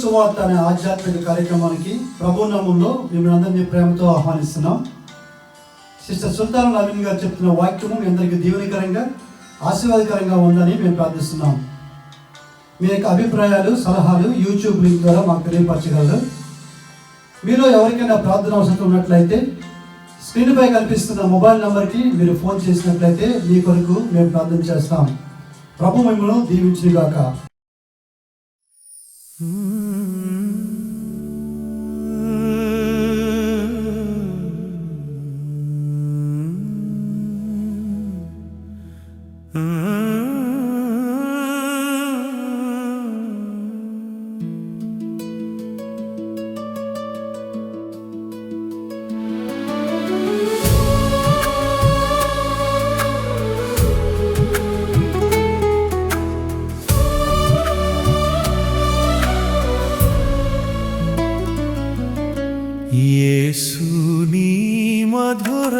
సువార్త అనే ఆధ్యాత్మిక కార్యక్రమానికి ప్రభు నామంలో మిమ్మల్ని అందరినీ ప్రేమతో ఆహ్వానిస్తున్నాం. సిస్టర్ సుల్తాన్ నవీన్ గారు చెప్తున్న వాక్యము మీ అందరికీ దీవెనకరంగా ఆశీర్వాదకరంగా ఉందని మేము ప్రార్థిస్తున్నాం. మీ యొక్క అభిప్రాయాలు సలహాలు యూట్యూబ్ లింక్ ద్వారా మాకు తెలియపరచగలరు. మీలో ఎవరికైనా ప్రార్థన అవసరం ఉన్నట్లయితే స్క్రీన్పై కనిపిస్తున్న మొబైల్ నెంబర్కి మీరు ఫోన్ చేసినట్లయితే మీ కొరకు మేము ప్రార్థన చేస్తాం. ప్రభు మిమ్మల్ని దీవించుగాక. యేసు నీ మధుర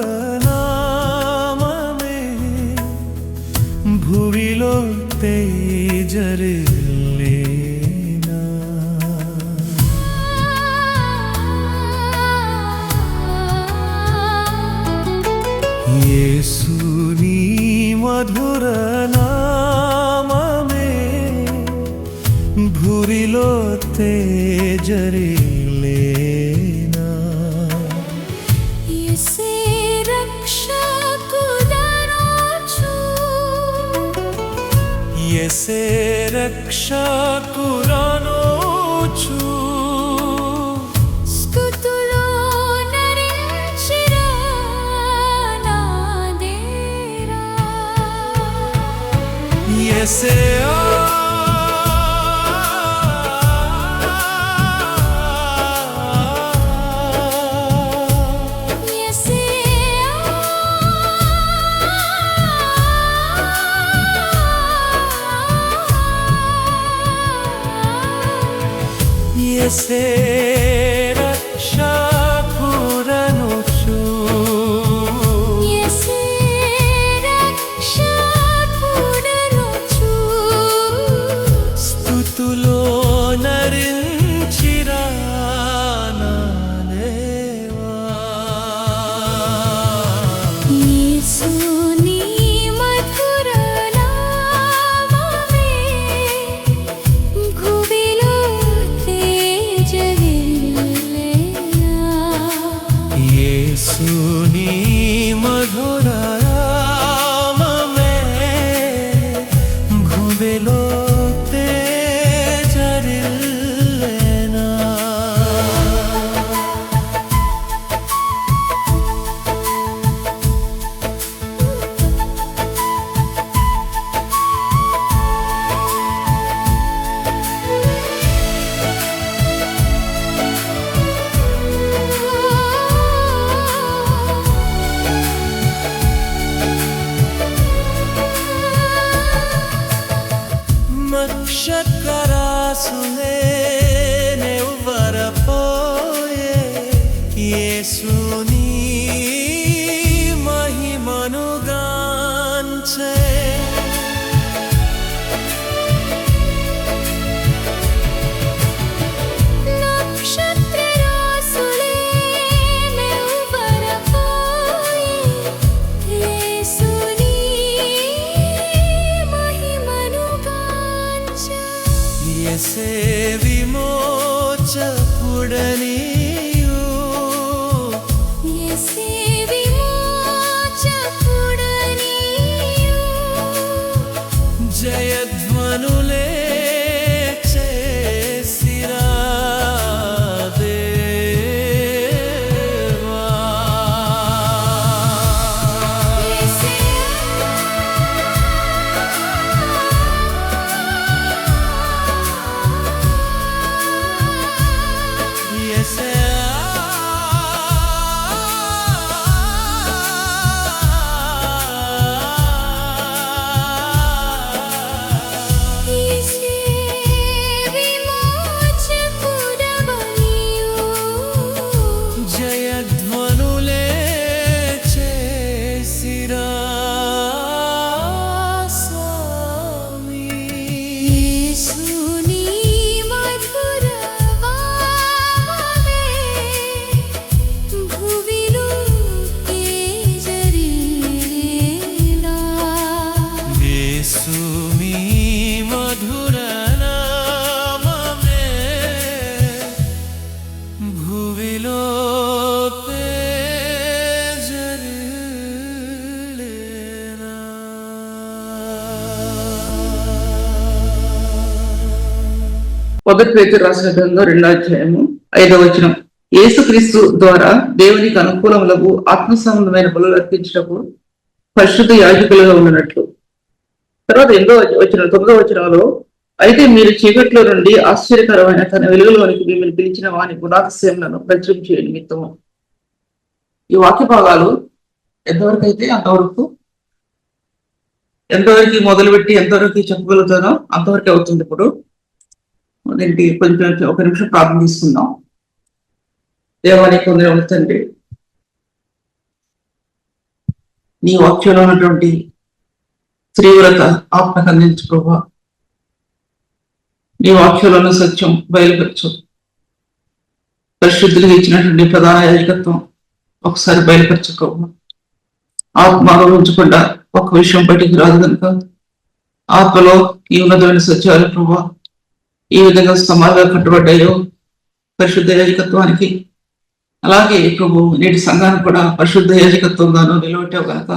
నామమే భువిలో తేజరిల్లేనా. యేసు నీ మధుర నామమే భువిలో తేజరిల్లేనా. ఎసే రక్షకురానోచు స్తుతులో నరించిరా నా దేరా. ఎసే ఎసే రక్షకురనుచు ఎసే రక్షకురనుచు స్తుతులో నరించిరా నా దేవా. యేసు నీ మధుర నామమే భువిలో యేసు నీ మధుర నామమే భువిలో తేజరిల్లేనా. నక్షత్రరాసులే నెవ్వరపోయే యేసు నీ మహిమను గాంచే. నక్షత్రరాసులే నెవ్వరపోయే యేసు నీ మహిమను గాంచే. మొదటి పేతురు రాసిన గ్రంథం 2వ అధ్యాయము 5వ వచనం. యేసుక్రీస్తు ద్వారా దేవునికి అనుకూలములకు ఆత్మ సంబంధమైన బలులు అర్పించటకు పరిశుద్ధ యాజకులుగా ఉన్నట్లు. తర్వాత 9వ వచనంలో, అయితే మీరు చీకట్లో నుండి ఆశ్చర్యకరమైన తన వెలుగులోనికి మిమ్మల్ని పిలిచిన వాని గుణాతిశయములను ప్రచురించే నిమిత్తము. ఈ వాక్య భాగాలు ఎంతవరకు అయితే ఎంతవరకు మొదలుపెట్టి ఎంతవరకు చెప్పగలుగుతానో అంతవరకు అవుతుంది. ఇప్పుడు దీనికి కొంచెం ఒక నిమిషం ప్రార్థన తీసుకుందాం. దేవానికి వందనములు తండ్రి, నీ వాక్యంలో ఉన్నటువంటి తీవ్రత ఆత్మకు అందించు ప్రభా. నీ వాక్యంలో ఉన్న సత్యం బయలుపరచు. పరిశుద్ధులుగా ఇచ్చినటువంటి ప్రధాన యాజకత్వం ఒకసారి బయలుపరచు ప్రభా. ఆత్మ అనుభవించకుండా ఒక విషయం బయటికి రాదు కనుక ఆత్మలో ఈ ఉన్నతమైన సత్యాలు ప్రభా ఈ విధంగా సమాజంగా కట్టుబడ్డాయో పరిశుద్ధ యాజకత్వానికి, అలాగే ప్రభు నేటి సంఘానికి కూడా పరిశుద్ధ యాజకత్వంగాను నిలబెట్టావు కనుక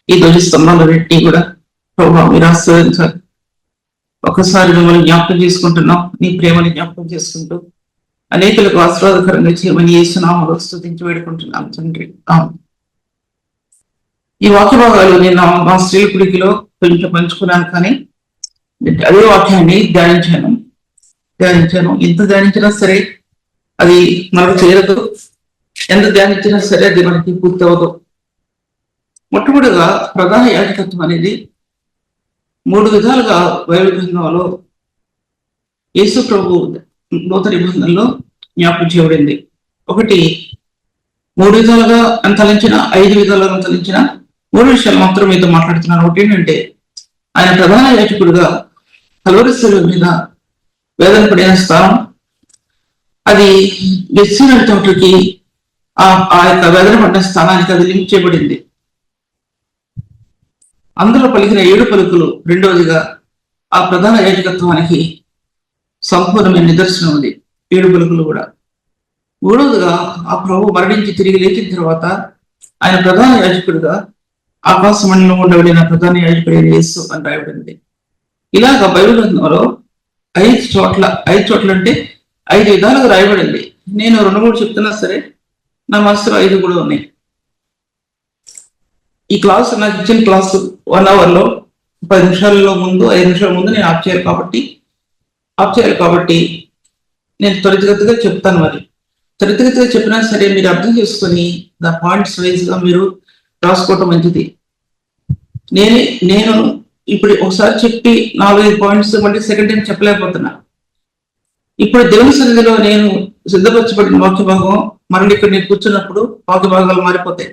ఈ ధ్వజ స్తంభాలన్నింటినీ కూడా ప్రభు మీరు ఆశీర్వదించాలి. ఒకసారి మిమ్మల్ని జ్ఞాపకం చేసుకుంటున్నాం, నీ ప్రేమని జ్ఞాపకం చేసుకుంటూ అనేకులకు ఆశీర్వాదకరంగా చేయమని యేసునామములో స్తుతించి వేడుకుంటున్నాం తండ్రి. ఈ వాక్య భాగాలు నేను మా స్త్రీల కుడికిలో కొంచెం పంచుకున్నాను, కానీ అదే వాక్యాన్ని ధ్యానించాను. ఎంత ధ్యానించినా సరే అది మనకు చేరదు, ఎంత ధ్యానించినా సరే అది మనకి పూర్తవదు. మొట్టమొదటిగా ప్రధాన యాజకత్వం అనేది 3 విధాలుగా బైబిల్ గ్రంథంలో యేసు ప్రభు నూతన నిబంధనలో జ్ఞాపకం చేయబడింది. ఒకటి 3 విధాలుగా అంతలించిన, 5 విధాలుగా అంతలించిన 3 విషయాలు మాత్రం మీతో మాట్లాడుతున్నాను. ఒకటి ఏంటంటే ఆయన ప్రధాన యాజకుడిగా కల్వరి శిలువ మీద వేదన పడిన స్థానం, అది వెచ్చిన చోటుకి ఆ యొక్క వేదన పడిన స్థానానికి అది లింక్ చేయబడింది. అందులో పలికిన 7 పలుకులు రెండవదిగా ఆ ప్రధాన యాజకత్వానికి సంపూర్ణమైన నిదర్శనం ఉంది. 7 పలుకులు కూడా. మూడవదిగా ఆ ప్రభు మరణించి తిరిగి లేచిన తర్వాత ఆయన ప్రధాన యాజకుడిగా ఆకాశ మండలం ఉండబడిన ప్రధాన యాజకుడైన యేసు అని రాయబడింది. ఇలాగ బైబిల్ గ్రంథంలో 5 చోట్ల అంటే 5 విధాలుగా రాయబడింది. నేను 2-3 చెప్తున్నా సరే నా మనసులో 5 కూడా ఉన్నాయి. ఈ క్లాస్ నాకు ఇచ్చిన క్లాసు 1 అవర్లో 10 నిమిషాలలో ముందు 5 నిమిషాల ముందు నేను ఆఫ్ చేయాలి కాబట్టి నేను త్వరితగతిగా చెప్తాను. మరి త్వరితగతిగా చెప్పినా సరే మీరు అర్థం చేసుకొని ద పాయింట్స్ వైజ్గా మీరు రాసుకోవటం మంచిది. నేను ఇప్పుడు ఒకసారి చెప్పి 4-5 పాయింట్స్ మళ్ళీ సెకండ్ టైం చెప్పలేకపోతున్నా. ఇప్పుడు దేవుని సన్నిధిలో నేను సిద్ధపరచబడిన వాక్య భాగం మరణ ఇక్కడ నేను కూర్చున్నప్పుడు వాక్య భాగాలు మారిపోతాయి.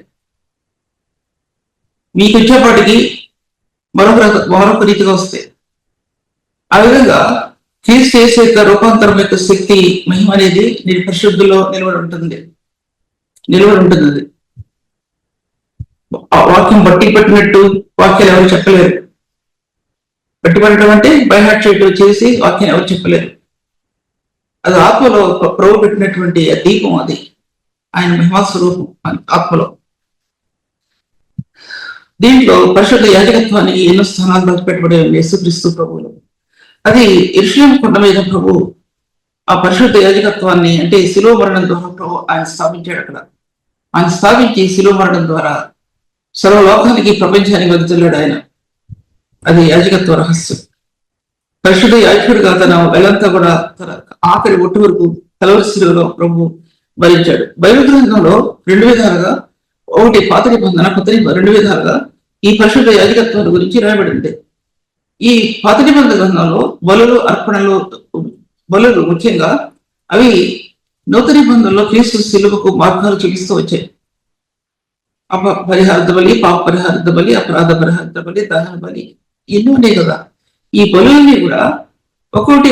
మీకు వచ్చేపాటికి మరొక రీతిగా వస్తాయి. ఆ విధంగా క్రీస్తు యేసు యొక్క రూపాంతరం యొక్క శక్తి మహిమ అనేది నేను పరిశుద్ధుల్లో నిలబడి ఉంటుంది. అది వాక్యం బట్టి పట్టినట్టు వాక్యాలు ఎవరు చెప్పలేరు. బట్టి పట్టడం అంటే బైహార్ట్ చేయటం చేసి వాక్యం ఎవరు చెప్పలేరు. అది ఆత్మలో ప్రభు పెట్టినటువంటి దీపం, అది ఆయన మహిమా స్వరూపం ఆత్మలో. దీంట్లో పరిశుద్ధ యాజకత్వానికి ఎన్నో స్థానాలు పెట్టబడే యేసుక్రీస్తు ప్రభువులు. అది యెరూషలేము కొండ మీద ప్రభు ఆ పరిశుద్ధ యాజకత్వాన్ని అంటే శిలువ మరణం ద్వారా ప్రభు ఆయన స్థాపించాడు. అక్కడ ఆయన స్థాపించి శిలువ మరణం ద్వారా సర్వలోకానికి ప్రపంచానికి వెళ్తున్నాడు ఆయన. అది యాజకత్వ రహస్యం. పరిశుద్ధ యాజకుడిగా తన వెలంతా కూడా తన ఆఖరి ఒట్టు వరకు కల్వరి శిలువలో ప్రభు భరించాడు. బైబిల్ గ్రంథంలో 2 విధాలుగా, ఒకటి పాత నిబంధన, కొత్త నిబంధన, 2 విధాలుగా ఈ పరిశుద్ధ యాజకత్వాల గురించి రాయబడింది. ఈ పాత నిబంధన గ్రంథంలో బలులు ముఖ్యంగా అవి నూతన నిబంధనలో క్రీస్తు శిలువకు మార్గాలు చూపిస్తూ వచ్చాయి. పరిహార్థ బలి, పాప పరిహార్థ బలి, అపరాధ పరిహార్థ బలి, దహన బలి, ఎన్నో ఉన్నాయి కదా. ఈ బలులన్నీ కూడా ఒకటి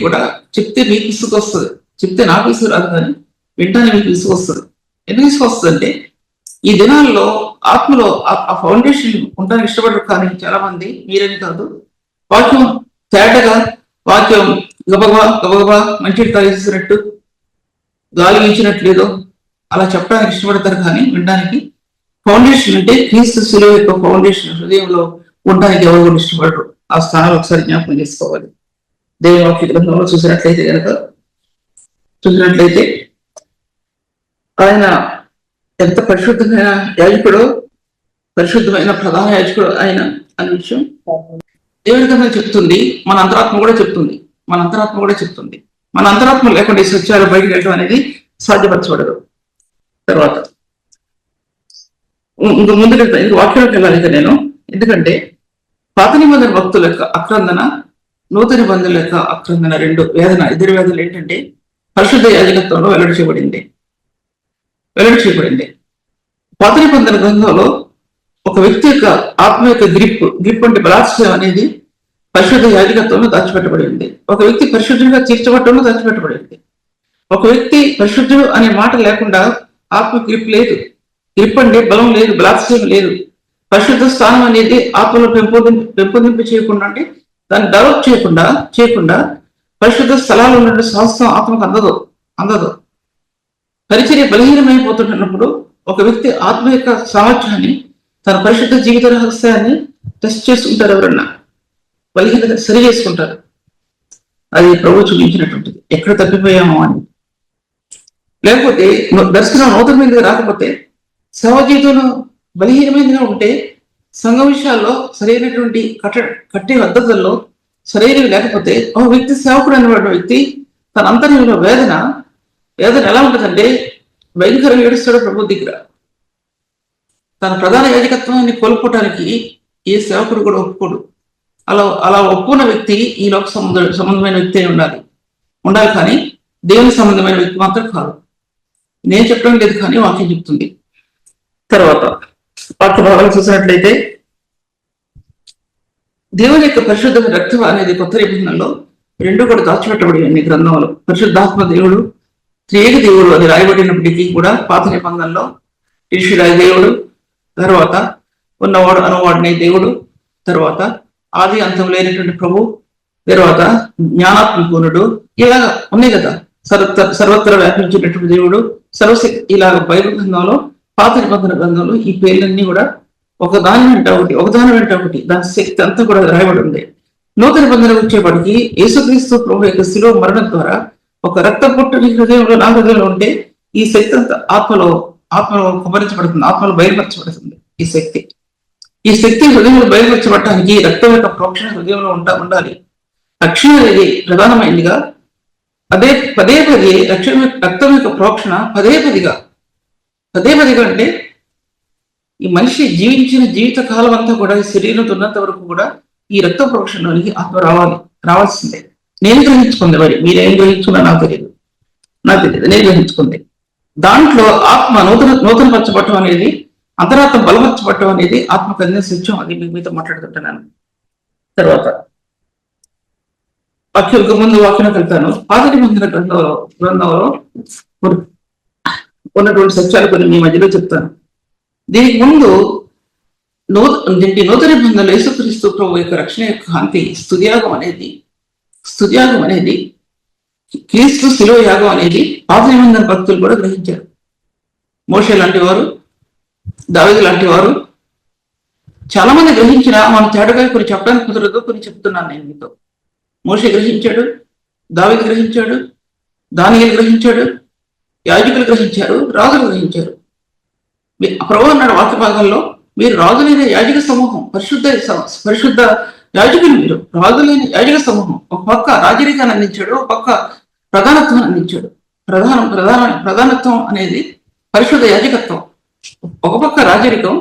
కూడా చెప్తే మీకు ఇసుకు వస్తుంది, చెప్తే నాకు ఇసుకు రాదు, కానీ వింటానే మీకు ఇసుకు వస్తుంది. ఎందుకు ఇసుకు వస్తుంది అంటే ఈ దినాల్లో ఆత్మలో ఆ ఫౌండేషన్ ఉండడానికి ఇష్టపడరు. కానీ చాలా మంది, మీరని కాదు, వాక్యం తేటగా వాక్యం గబగబా మంచి తాగేసినట్టు గాలి ఇచ్చినట్లేదో అలా చెప్పడానికి ఇష్టపడతారు. కానీ వినడానికి ఫౌండేషన్ అంటే క్రీస్తు శిలువ యొక్క ఫౌండేషన్ హృదయంలో ఉండడానికి ఎవరు కూడా ఇష్టపడరు. ఆ స్థానాలు ఒకసారి జ్ఞాపకం చేసుకోవాలి. దేవుని వాక్య గ్రంథంలో చూసినట్లయితే ఆయన ఎంత పరిశుద్ధమైన యాజకుడో, పరిశుద్ధమైన ప్రధాన యాజకుడు ఆయన అనే విషయం దేవుని గ్రంథం చెప్తుంది. మన అంతరాత్మ కూడా చెప్తుంది. మన అంతరాత్మ లేకుండా ఈ సత్యాలు బయటకు వెళ్ళడం అనేది సాధ్యపరచబడదు. తర్వాత ముందుకు వాక్యంలోకి వెళ్ళాలి ఇక నేను. ఎందుకంటే పాత నిబంధన భక్తుల యొక్క ఆక్రందన, నూతన నిబంధనల యొక్క ఆక్రందన, ఇద్దరు వేదనలు ఏంటంటే పరిశుద్ధ యాజకత్వంలో వెల్లడి చేయబడింది. పాత నిబంధన గ్రంథంలో ఒక వ్యక్తి యొక్క ఆత్మ యొక్క గ్రిప్ అంటే బలాత్సయం అనేది పరిశుద్ధ యాజకత్వంలో దాచిపెట్టబడి ఉంది. ఒక వ్యక్తి పరిశుద్ధుడిగా తీర్చబట్టంలో దాచిపెట్టబడి ఉంది. ఒక వ్యక్తి పరిశుద్ధుడు అనే మాట లేకుండా ఆత్మ గ్రిప్ లేదు. గ్రిప్ అంటే బలం లేదు, బలాత్సయం లేదు. పరిశుద్ధ స్థానం అనేది ఆత్మలో పెంపొందింపు చేయకుండా, అంటే దాన్ని డెవలప్ చేయకుండా పరిశుద్ధ స్థలాలు ఉన్న శాస్త్రం ఆత్మకు అందదు. పరిచర్య బలహీనమైపోతున్నప్పుడు ఒక వ్యక్తి ఆత్మ యొక్క సామర్థ్యాన్ని, తన పరిశుద్ధ జీవిత రహస్యాన్ని టెస్ట్ చేసుకుంటారు. ఎవరన్నా బలహీనత సరి చేసుకుంటారు. అది ప్రభు చూపించినటువంటిది. ఎక్కడ తప్పిపోయామో అని. లేకపోతే దర్శనం నూతన మీదగా రాకపోతే, సేవ జీవితంలో బలహీనమైనదిగా ఉంటే, సంఘ విషయాల్లో సరైనటువంటి కట్టే పద్ధతుల్లో సరైనవి లేకపోతే, ఒక వ్యక్తి సేవకుడు అనేటువంటి వ్యక్తి తన అంతర్యంలో వేదన ఎలా ఉంటుందంటే భయంకరంగా ఏడుస్తాడు ప్రభు దగ్గర. తన ప్రధాన యాజకత్వాన్ని కోల్పోవటానికి ఏ సేవకుడు కూడా ఒప్పుకోడు. అలా ఒప్పుకున్న వ్యక్తి ఈ లోక సంబంధమైన వ్యక్తి అయి ఉండాలి కానీ దేవుని సంబంధమైన వ్యక్తి మాత్రం కాదు. నేను చెప్పడం లేదు కానీ వాక్యం చెప్తుంది. తర్వాత వాక్య భాగాలు చూసినట్లయితే దేవుని యొక్క పరిశుద్ధమైన రక్తం అనేది కొత్త నిబంధనలో రెండు కూడా దాచిపెట్టబడి అన్ని గ్రంథంలో. పరిశుద్ధాత్మ దేవుడు, త్రియేక దేవుడు అని రాయబడినప్పటికీ కూడా పాత నిబంధనలో ఈశ్వరాయ దేవుడు, తర్వాత ఉన్నవాడు అనువాడినే దేవుడు, తర్వాత ఆది అంతం లేనటువంటి ప్రభు, తర్వాత జ్ఞానాత్మకునుడు, ఇలా ఉన్నాయి కదా. సర్వత్ర వ్యాపించినటువంటి దేవుడు, సర్వశక్తి, ఇలాగ బైబిల్ గ్రంథంలో, పాత నిబంధన గ్రంథంలో ఈ పేర్లన్నీ కూడా ఒకదాని వెంట ఒకటి దాని శక్తి అంతా కూడా రాయబడి ఉంది. నూతన నిబంధన వచ్చేప్పటికి యేసుక్రీస్తు ప్రభు యొక్క శిలువ మరణం ద్వారా ఒక రక్త పొట్టు నీ హృదయంలో, నా హృదయంలో ఉంటే ఈ శక్తి అంతా ఆత్మలో కుమరించబడుతుంది, ఆత్మలో బయలుపరచబడుతుంది. ఈ శక్తి హృదయంలో బయలుపరచబడటానికి రక్తం యొక్క ప్రోక్షణ హృదయంలో ఉండాలి. రక్షణ అనేది ప్రధానమైనదిగా పదే రక్తం యొక్క ప్రోక్షణ పదే పదిగా అంటే ఈ మనిషి జీవించిన జీవిత కాలం అంతా కూడా ఈ శరీరంతో ఉన్నంత వరకు కూడా ఈ రక్త ప్రోక్షణలోనికి ఆత్మ రావాల్సిందే. నేను గ్రహించుకుంది. మరి మీరేం గ్రహించుకున్నా నాకు తెలియదు. నేను గ్రహించుకుంది. దాంట్లో ఆత్మ నూతన పరచబడటం అనేది, అంతరాత్మ బలపరచబడటం అనేది ఆత్మకు అందిన సత్యం. అది మీతో మాట్లాడుతుంటున్నాను. తర్వాత ముందు వాక్యం వెళ్తాను. పాత నిబంధన గ్రంథంలో ఉన్నటువంటి సత్యాలు కొన్ని మీ మధ్యలో చెప్తాను. దీనికి ముందు నూతన నిబంధనలో యేసుక్రీస్తు ప్రభు యొక్క రక్షణ యొక్క కాంతి స్తుత్యాగం అనేది క్రీస్తు శిలువ యాగం అనేది పాత నిబంధన భక్తులు కూడా గ్రహించారు. మోషే లాంటి వారు, దావీదు లాంటి వారు చాలా మంది గ్రహించిన మన తేటగా కొన్ని చెప్పడానికి కుదరదు, కొన్ని చెప్తున్నాను నేను మీతో. మోషే గ్రహించాడు, దావీదు గ్రహించాడు, దానియేలు గ్రహించాడు, యాజకులు గ్రహించారు, రాజులు గ్రహించారు. ప్రభు అన్నాడు వాక్య భాగంలో, మీరు రాజులైన యాజక సమూహం, పరిశుద్ధ యాజకులు, మీరు రాజులైన యాజక సమూహం. ఒక పక్క రాజరికాన్ని అందించాడు, ఒక పక్క ప్రధానత్వం అందించాడు. ప్రధానత్వం అనేది పరిశుద్ధ యాజకత్వం. ఒక పక్క రాజరికం,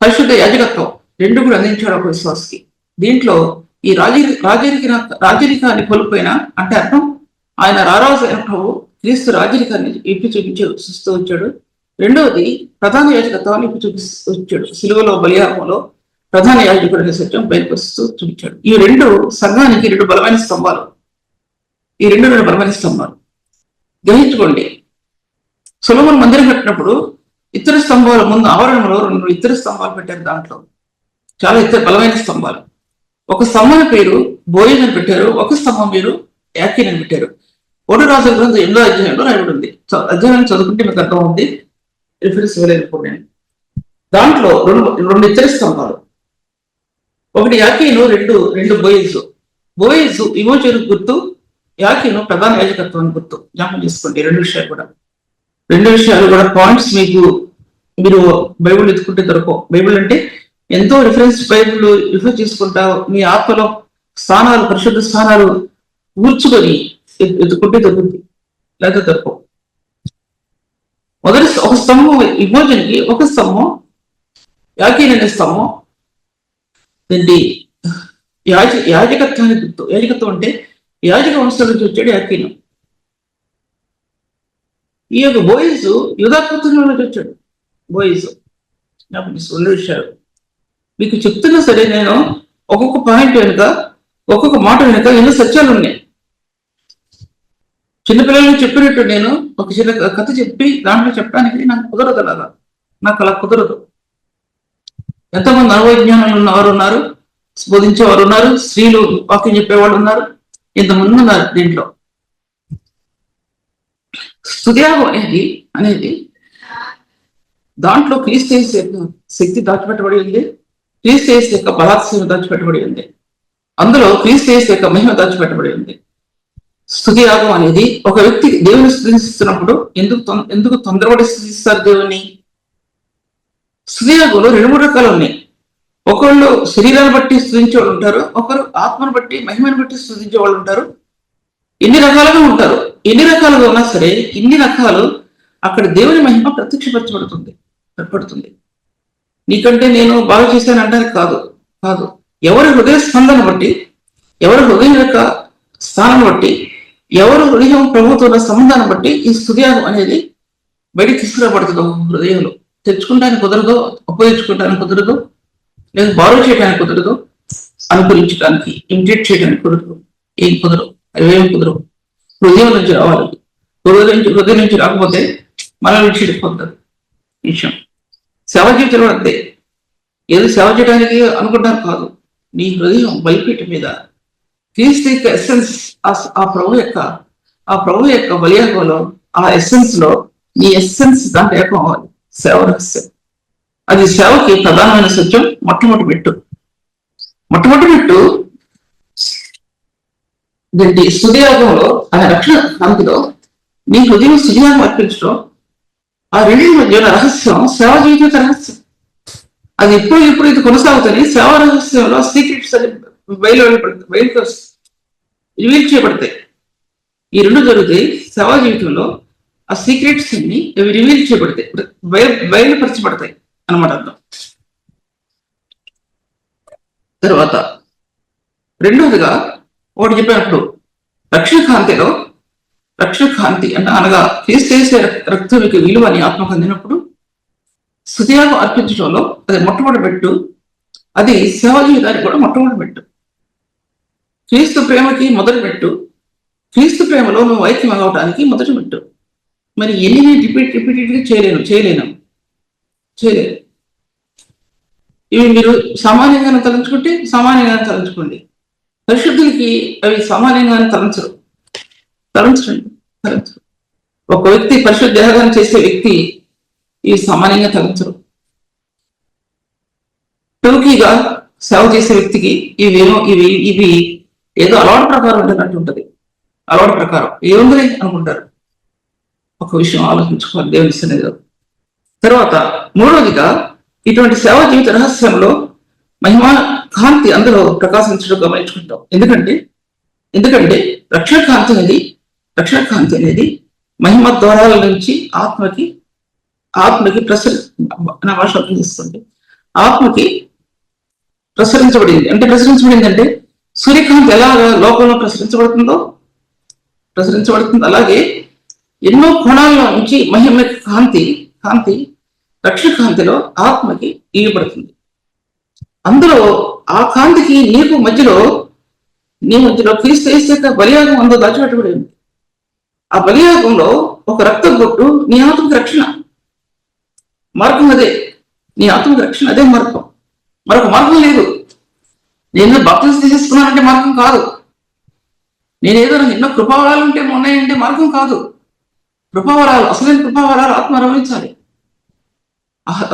పరిశుద్ధ యాజకత్వం రెండు కూడా అందించాడు ఒక విశ్వాసకి. దీంట్లో ఈ రాజరికాన్ని కోల్పోయినా అంటే అర్థం ఆయన రారాజు అయిన ప్రభు క్రీస్తు రాజరికాన్ని ఇప్పి చూపిస్తూ వచ్చాడు. రెండవది ప్రధాన యాజకత్వాన్ని ఇప్పి చూపిస్తూ వచ్చాడు. సిలువలో బలియాగంలో ప్రధాన యాజకుడు అనే సత్యం బయలుపరుస్తూ చూపించాడు. ఈ రెండు సంఘానికి రెండు బలమైన స్తంభాలు. గ్రహించుకోండి. సొలొమోను మందిరం కట్టినప్పుడు ఇతర స్తంభాల ముందు ఆవరణంలో రెండు ఇతర స్తంభాలు పెట్టారు. దాంట్లో చాలా బలమైన స్తంభాలు. ఒక స్తంభం పేరు బోయజ్ అని పెట్టారు, ఒక స్తంభం పేరు యాకీన్ అని పెట్టారు. 1 రాజుల గ్రంథం 8వ అధ్యాయంలో రాయబడి ఉంది. అధ్యాయం చదువుకుంటే మీకు అర్థం ఉంది. రిఫరెన్స్ ఇవ్వలేకపోయాను. దాంట్లో రెండు ఇతర స్తంభాలు, ఒకటి యాకీను, రెండు బోయజ్. బోయజు విమోచన గుర్తు, యాకీను ప్రధాన యాజకత్వాన్ని గుర్తు. జ్ఞాపకం చేసుకోండి రెండు విషయాలు కూడా పాయింట్స్ మీకు మీరు బైబిల్ ఎత్తుకుంటే దొరకవు. బైబిల్ అంటే ఎంతో బైబిల్ రిఫర్ చేసుకుంటా మీ ఆత్మలో స్థానాలు, పరిశుద్ధ స్థానాలు ఊర్చుకొని ఎత్తుకుంటే దొరుకుతుంది, లేదా దొరకవు. మొదటి ఒక స్తంభం విమోచనకి, ఒక స్తంభం యాకీన్ అనే స్తంభం. దీన్ని యాజకత్వానికి గుర్తు. యాజకత్వం అంటే యాజక వంశం నుంచి వచ్చాడు యాకీను. ఈ యొక్క బోయజు యూదాపుత్రుల నుంచి వచ్చాడు. బోయజు రెండు విషయాలు మీకు చెప్తున్నా సరే, నేను ఒక్కొక్క పాయింట్ వెనుక, ఒక్కొక్క మాట వెనుక ఎన్నో సత్యాలు ఉన్నాయి. చిన్నపిల్లలకు చెప్పినట్టు నేను ఒక చిన్న కథ చెప్పి దాంట్లో చెప్పడానికి నాకు కుదరదు. అలాగా నాకు అలా కుదరదు. ఎంతోమంది అనుభవజ్ఞానులు ఉన్నవారు ఉన్నారు, బోధించేవారు ఉన్నారు, స్త్రీలు వాక్యం చెప్పేవాళ్ళు ఉన్నారు, ఇంతమంది ఉన్నారు. దీంట్లో స్తుతియాగం అనేది దాంట్లో క్రీస్తు యొక్క శక్తి దాచిపెట్టబడి ఉంది, క్రీస్తు యొక్క బలాత్సవం దాచిపెట్టబడి ఉంది, అందులో క్రీస్తు యొక్క మహిమ దాచిపెట్టబడి ఉంది. స్తుతియాగం అనేది ఒక వ్యక్తి దేవుని స్తుతిస్తున్నప్పుడు ఎందుకు తొందరపడి స్తుతిస్తారు దేవుని? స్తుతియాగంలో 2-3 రకాలు ఉన్నాయి. ఒకళ్ళు శరీరాన్ని బట్టి స్తుతించే వాళ్ళు ఉంటారు, ఒకరు ఆత్మను బట్టి మహిమను బట్టి స్తుతించే వాళ్ళు ఉంటారు. ఎన్ని రకాలుగా ఉంటారు. ఎన్ని రకాలుగా ఉన్నా సరే, ఇన్ని రకాలు అక్కడ దేవుని మహిమ ప్రత్యక్షపరచబడుతుంది, ఏర్పడుతుంది. నీకంటే నేను బాగా చేశాను అంటానికి కాదు. ఎవరి హృదయ స్పందన బట్టి, ఎవరి హృదయం యొక్క స్థానం బట్టి, ఎవరు హృదయం ప్రభుత్వ ఉన్న సంబంధాన్ని బట్టి ఈ స్తుతియాగం అనేది బయటికి తీసుకురాబడుతుంది. హృదయంలో తెచ్చుకుంటానికి కుదరదు, ఉపయోగించుకోవడానికి కుదరదు, లేదా బారో చేయడానికి కుదరదు, అనుకరించడానికి, ఇమిటేట్ చేయడానికి కుదరదు. ఏం కుదరదు, అవేం కుదరవు. హృదయం నుంచి రావాలి. హృదయం నుంచి రాకపోతే మన నుంచి వెళ్ళిపోతారు విషయం. సేవ జీవితంలో అంతే. ఏదో సేవ చేయడానికి అనుకుంటారు కాదు. నీ హృదయం బలిపీఠ మీద క్రీస్తు యొక్క ఎస్సెన్స్, ఆ ప్రభు యొక్క బలియాగంలో, ఆ ఎస్సెన్స్ లో నీ ఎస్సెన్స్ దాంట్లో ఏకం అవ్వాలి. సేవ రహస్యం అది. సేవకి ప్రధానమైన సత్యం. మొట్టమొదటి పెట్టు దీంటి స్తుతియాగంలో, ఆ రక్షణ కాంతిలో నీ హృదయం స్తుతియాగం అర్పించడం, ఆ రెండింటి మధ్య రహస్యం సేవ జీవిత రహస్యం. అది ఇప్పుడు ఇది కొనసాగుతుంది. సేవ రహస్యంలో సీక్రెట్స్ అని బయలుకి రివీల్ చేయబడతాయి. ఈ రెండు జరుగుతాయి సేవా జీవితంలో. ఆ సీక్రెట్స్ అన్ని అవి రివీల్ చేయబడతాయి, బయలుపరచబడతాయి అన్నమాట అర్థం. తర్వాత రెండవదిగా ఒకటి చెప్పినప్పుడు రక్షణ కాంతి అనగా క్రీస్తు రక్తం యొక్క విలువని ఆత్మకు అందినప్పుడు స్తుతియాగం అర్పించడంలో అది మొట్టమొదటి పెట్టు. అది సేవా జీవితానికి కూడా మొట్టమొదటి పెట్టు. క్రీస్తు ప్రేమకి మొదటి పెట్టు. క్రీస్తు ప్రేమలో నువ్వు ఐక్యం అవ్వడానికి మొదటి పెట్టు. మరి ఎన్ని రిపీటెడ్గా చేయలేను. ఇవి మీరు సామాన్యంగానే తలంచుకోండి. పరిశుద్ధులకి అవి సామాన్యంగానే తలంచరు. ఒక వ్యక్తి పరిశుద్ధ దేహదానం చేసే వ్యక్తి ఇవి సామాన్యంగా తలంచరు. టూకీగా సేవ చేసే వ్యక్తికి ఇవి ఏదో అలవాటు ప్రకారం ఉంటున్నట్టు ఉంటుంది. అలవాటు ప్రకారం ఏముంది అనుకుంటారు. ఒక విషయం ఆలోచించుకోవాలి దేవుని సన్నిధిలో. తర్వాత మూడవదిగా ఇటువంటి సేవా జీవిత రహస్యంలో మహిమా కాంతి అందులో ప్రకాశించడం గమనించుకుంటాం. ఎందుకంటే రక్షణ కాంతి అనేది మహిమ ద్వారాల నుంచి ఆత్మకి నా భాష అర్థం చేసుకోండి, ఆత్మకి ప్రసరించబడింది. అంటే సూర్యకాంతి ఎలాగా లోకంలో ప్రసరించబడుతుందో అలాగే ఎన్నో కోణాల్లో నుంచి మహిమ కాంతి రక్షణ కాంతిలో ఆత్మకి ఇవ్వబడుతుంది. అందులో ఆ కాంతికి నీ మధ్యలో క్రీస్తు యొక్క బలియాగం అందో దాచిపెట్టబడి ఉంది. ఆ బలియాగంలో ఒక రక్త బొట్టు నీ ఆత్మకి రక్షణ మార్గం. అదే నీ ఆత్మకి రక్షణ, అదే మార్గం. మరొక మార్గం లేదు. నేను బాప్తిజం తీసేసుకున్నానంటే మార్గం కాదు. నేనేదో ఎన్నో కృపావరాలు ఉంటే ఉన్నాయంటే మార్గం కాదు. కృపావరాలు, అసలైన కృపావరాలు ఆత్మ అనుభవించాలి.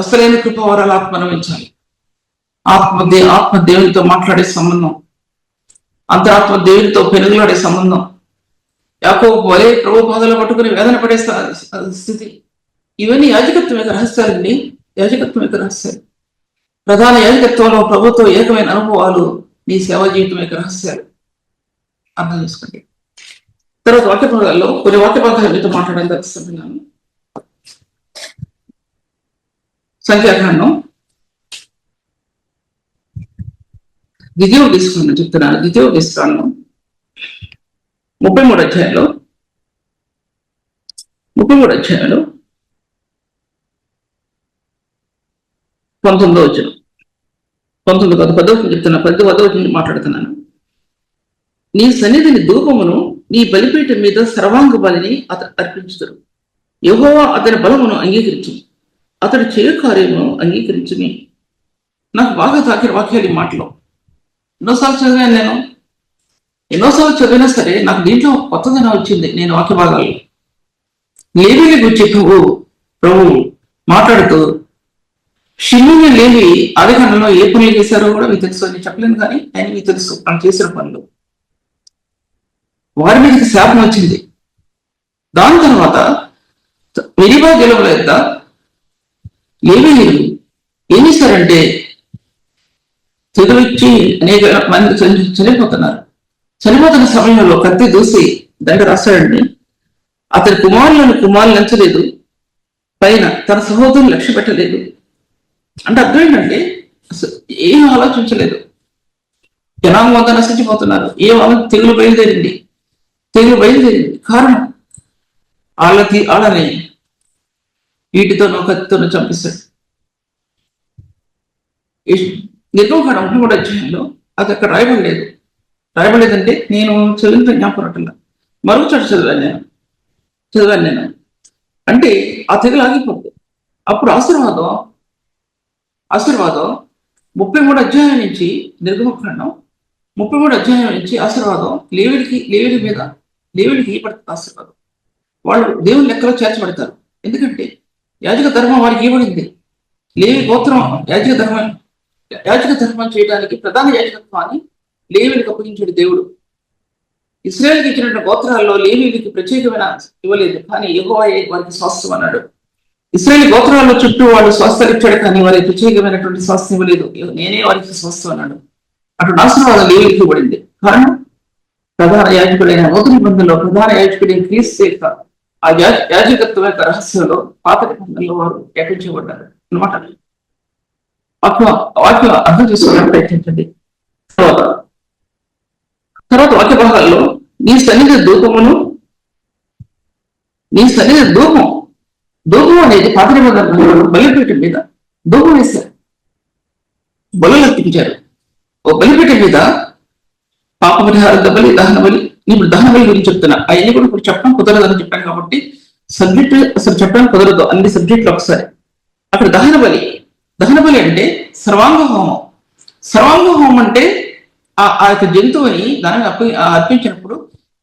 అసలైన కృపావరాలు ఆత్మ అనుభవించాలి. ఆత్మ దేవునితో మాట్లాడే సంబంధం, అంతరాత్మ దేవునితో పెనుగులాడే సంబంధం, యాకోబు వలె ప్రభు పాదాలు పట్టుకుని వేదన పడే స్థితి, ఇవన్నీ యాజకత్వం యొక్క రహస్యాలండి. యాజకత్వం యొక్క రహస్యాలు, ప్రధాన యాజకత్వంలో ప్రభుత్వం ఏకమైన అనుభవాలు, నీ సేవా జీవితం యొక్క రహస్యాలు అర్థం చేసుకోండి. తర్వాత వాక్య భాగాల్లో కొన్ని వాక్య భాగాలు మీతో మాట్లాడడానికి తెలుస్తున్నాను. సంఖ్యాకాండం ద్వితీయోపదేశకాండం చెప్తున్నాను. ద్వితీయోపదేశకాండం 33 అధ్యాయంలో 19వ వచనం, 19 కాదు 10వ వచనం చెప్తున్నా, 10వ వచనం మాట్లాడుతున్నాను. నీ సన్నిధిని ధూపమును నీ బలిపీఠం మీద సర్వాంగ బలిని అతను అర్పించుతారు. యెహోవా అతని బలమును అంగీకరించు, అతడు చేయు కార్యమును అంగీకరించుని. నాకు బాగా తాకిన వాక్యాలు ఈ మాటలో. ఎన్నోసార్లు చదివాను నేను, ఎన్నోసార్లు చదివినా సరే నాకు దీంట్లో కొత్తదనం వచ్చింది. నేను వాక్య భాగాల్లో లేవీని గురించి ప్రభు మాట్లాడుతూ, షిమ్యోను లేవి ఆదికాండంలో ఏ పనులు చేశారో కూడా మీకు తెలుసు, నేను చెప్పలేను కానీ ఆయన మీకు తెలుసు వాళ్ళు చేసిన పనులు. వారి మీదకి శాపం వచ్చింది. దాని తర్వాత మెరీబా గెలవల యొక్క లేవీయులు ఏం చేశారంటే తెగులిచ్చి అనేక మంది చనిపోతున్నారు. చనిపోతున్న సమయంలో కత్తి దూసి దండ రాశాడండి. అతని కుమారులను ఎంచలేదు, పైన తన సహోదరుని లక్ష్య పెట్టలేదు. అంటే అర్థం ఏంటంటే ఏం ఆలోచించలేదు. జనాంగం అంతా నశించిపోతున్నారు. తెగులు బయలుదేరింది. కారణం వాళ్ళని వీటితోనో కత్తితోనో చంపిస్తాడు. నిర్గమకాండం 33వ అధ్యాయంలో అది అక్కడ రాయబడలేదంటే నేను చదివిన జ్ఞాపకం మరొక చోట చదివాను నేను. అంటే ఆ తెగులు ఆగిపోతుంది. అప్పుడు ఆశీర్వాదం 33వ అధ్యాయం నుంచి, నిర్గమకాండం 33వ అధ్యాయం నుంచి ఆశీర్వాదం లేవీయులకి ఇవ్వబడుతుంది. ఆశీర్వాదం వాళ్ళు దేవుని లెక్కలో చేర్చబడతారు. ఎందుకంటే యాజక ధర్మం వారికి ఇవ్వబడింది. లేవి గోత్రం యాజక ధర్మం చేయడానికి ప్రధాన యాజకత్వాన్ని లేవీయులకు అప్పగించాడు దేవుడు. ఇశ్రాయేలుకి ఇచ్చినటువంటి గోత్రాల్లో లేవీయులకి ప్రత్యేకమైన ఇవ్వలేదు, కానీ యెహోవాయే వారికి స్వాస్థ్యం అన్నాడు. ఇశ్రాయేలు గోత్రాల చుట్టూ వాళ్ళు స్వాస్థ్యాలు ఇచ్చాడు, కానీ వారికి ప్రత్యేకమైనటువంటి స్వాస్థ్యం ఇవ్వలేదు. నేనే వారికి స్వాస్థ్యం అన్నాడు. అటు ఆశీర్వాదం లేవీయులకి ఇవ్వబడింది. కారణం ప్రధాన యాజకుడైన నూతన నిబంధనలో ప్రధాన యాజకుడైన క్రీస్తు యొక్క ఆ యాజకత్వం యొక్క రహస్యంలో పాత నిబంధనలో వారు ఏర్పించబడ్డారు అనమాట. వాక్యం అర్థం చేసుకోవడానికి ప్రయత్నించండి. తర్వాత వాక్య భాగాల్లో నీ సన్నిధి ధూపం అనేది పాత నిబంధనలో బలిపీఠం మీద ధూపం వేశారు, బలులు అర్పించారు. ఓ బలిపీఠం మీద పాప పరిహార బలి, దహన బలి. ఇప్పుడు దహన బలి గురించి చెప్తున్నా. అవన్నీ కూడా ఇప్పుడు చెప్పడం కుదరదని చెప్పాను కాబట్టి సబ్జెక్ట్ అసలు చెప్పడానికి కుదరదు, అన్ని సబ్జెక్టులు ఒకసారి. అక్కడ దహన బలి అంటే సర్వాంగ హోమం అంటే ఆ యొక్క జంతువుని దాన్ని అర్పించినప్పుడు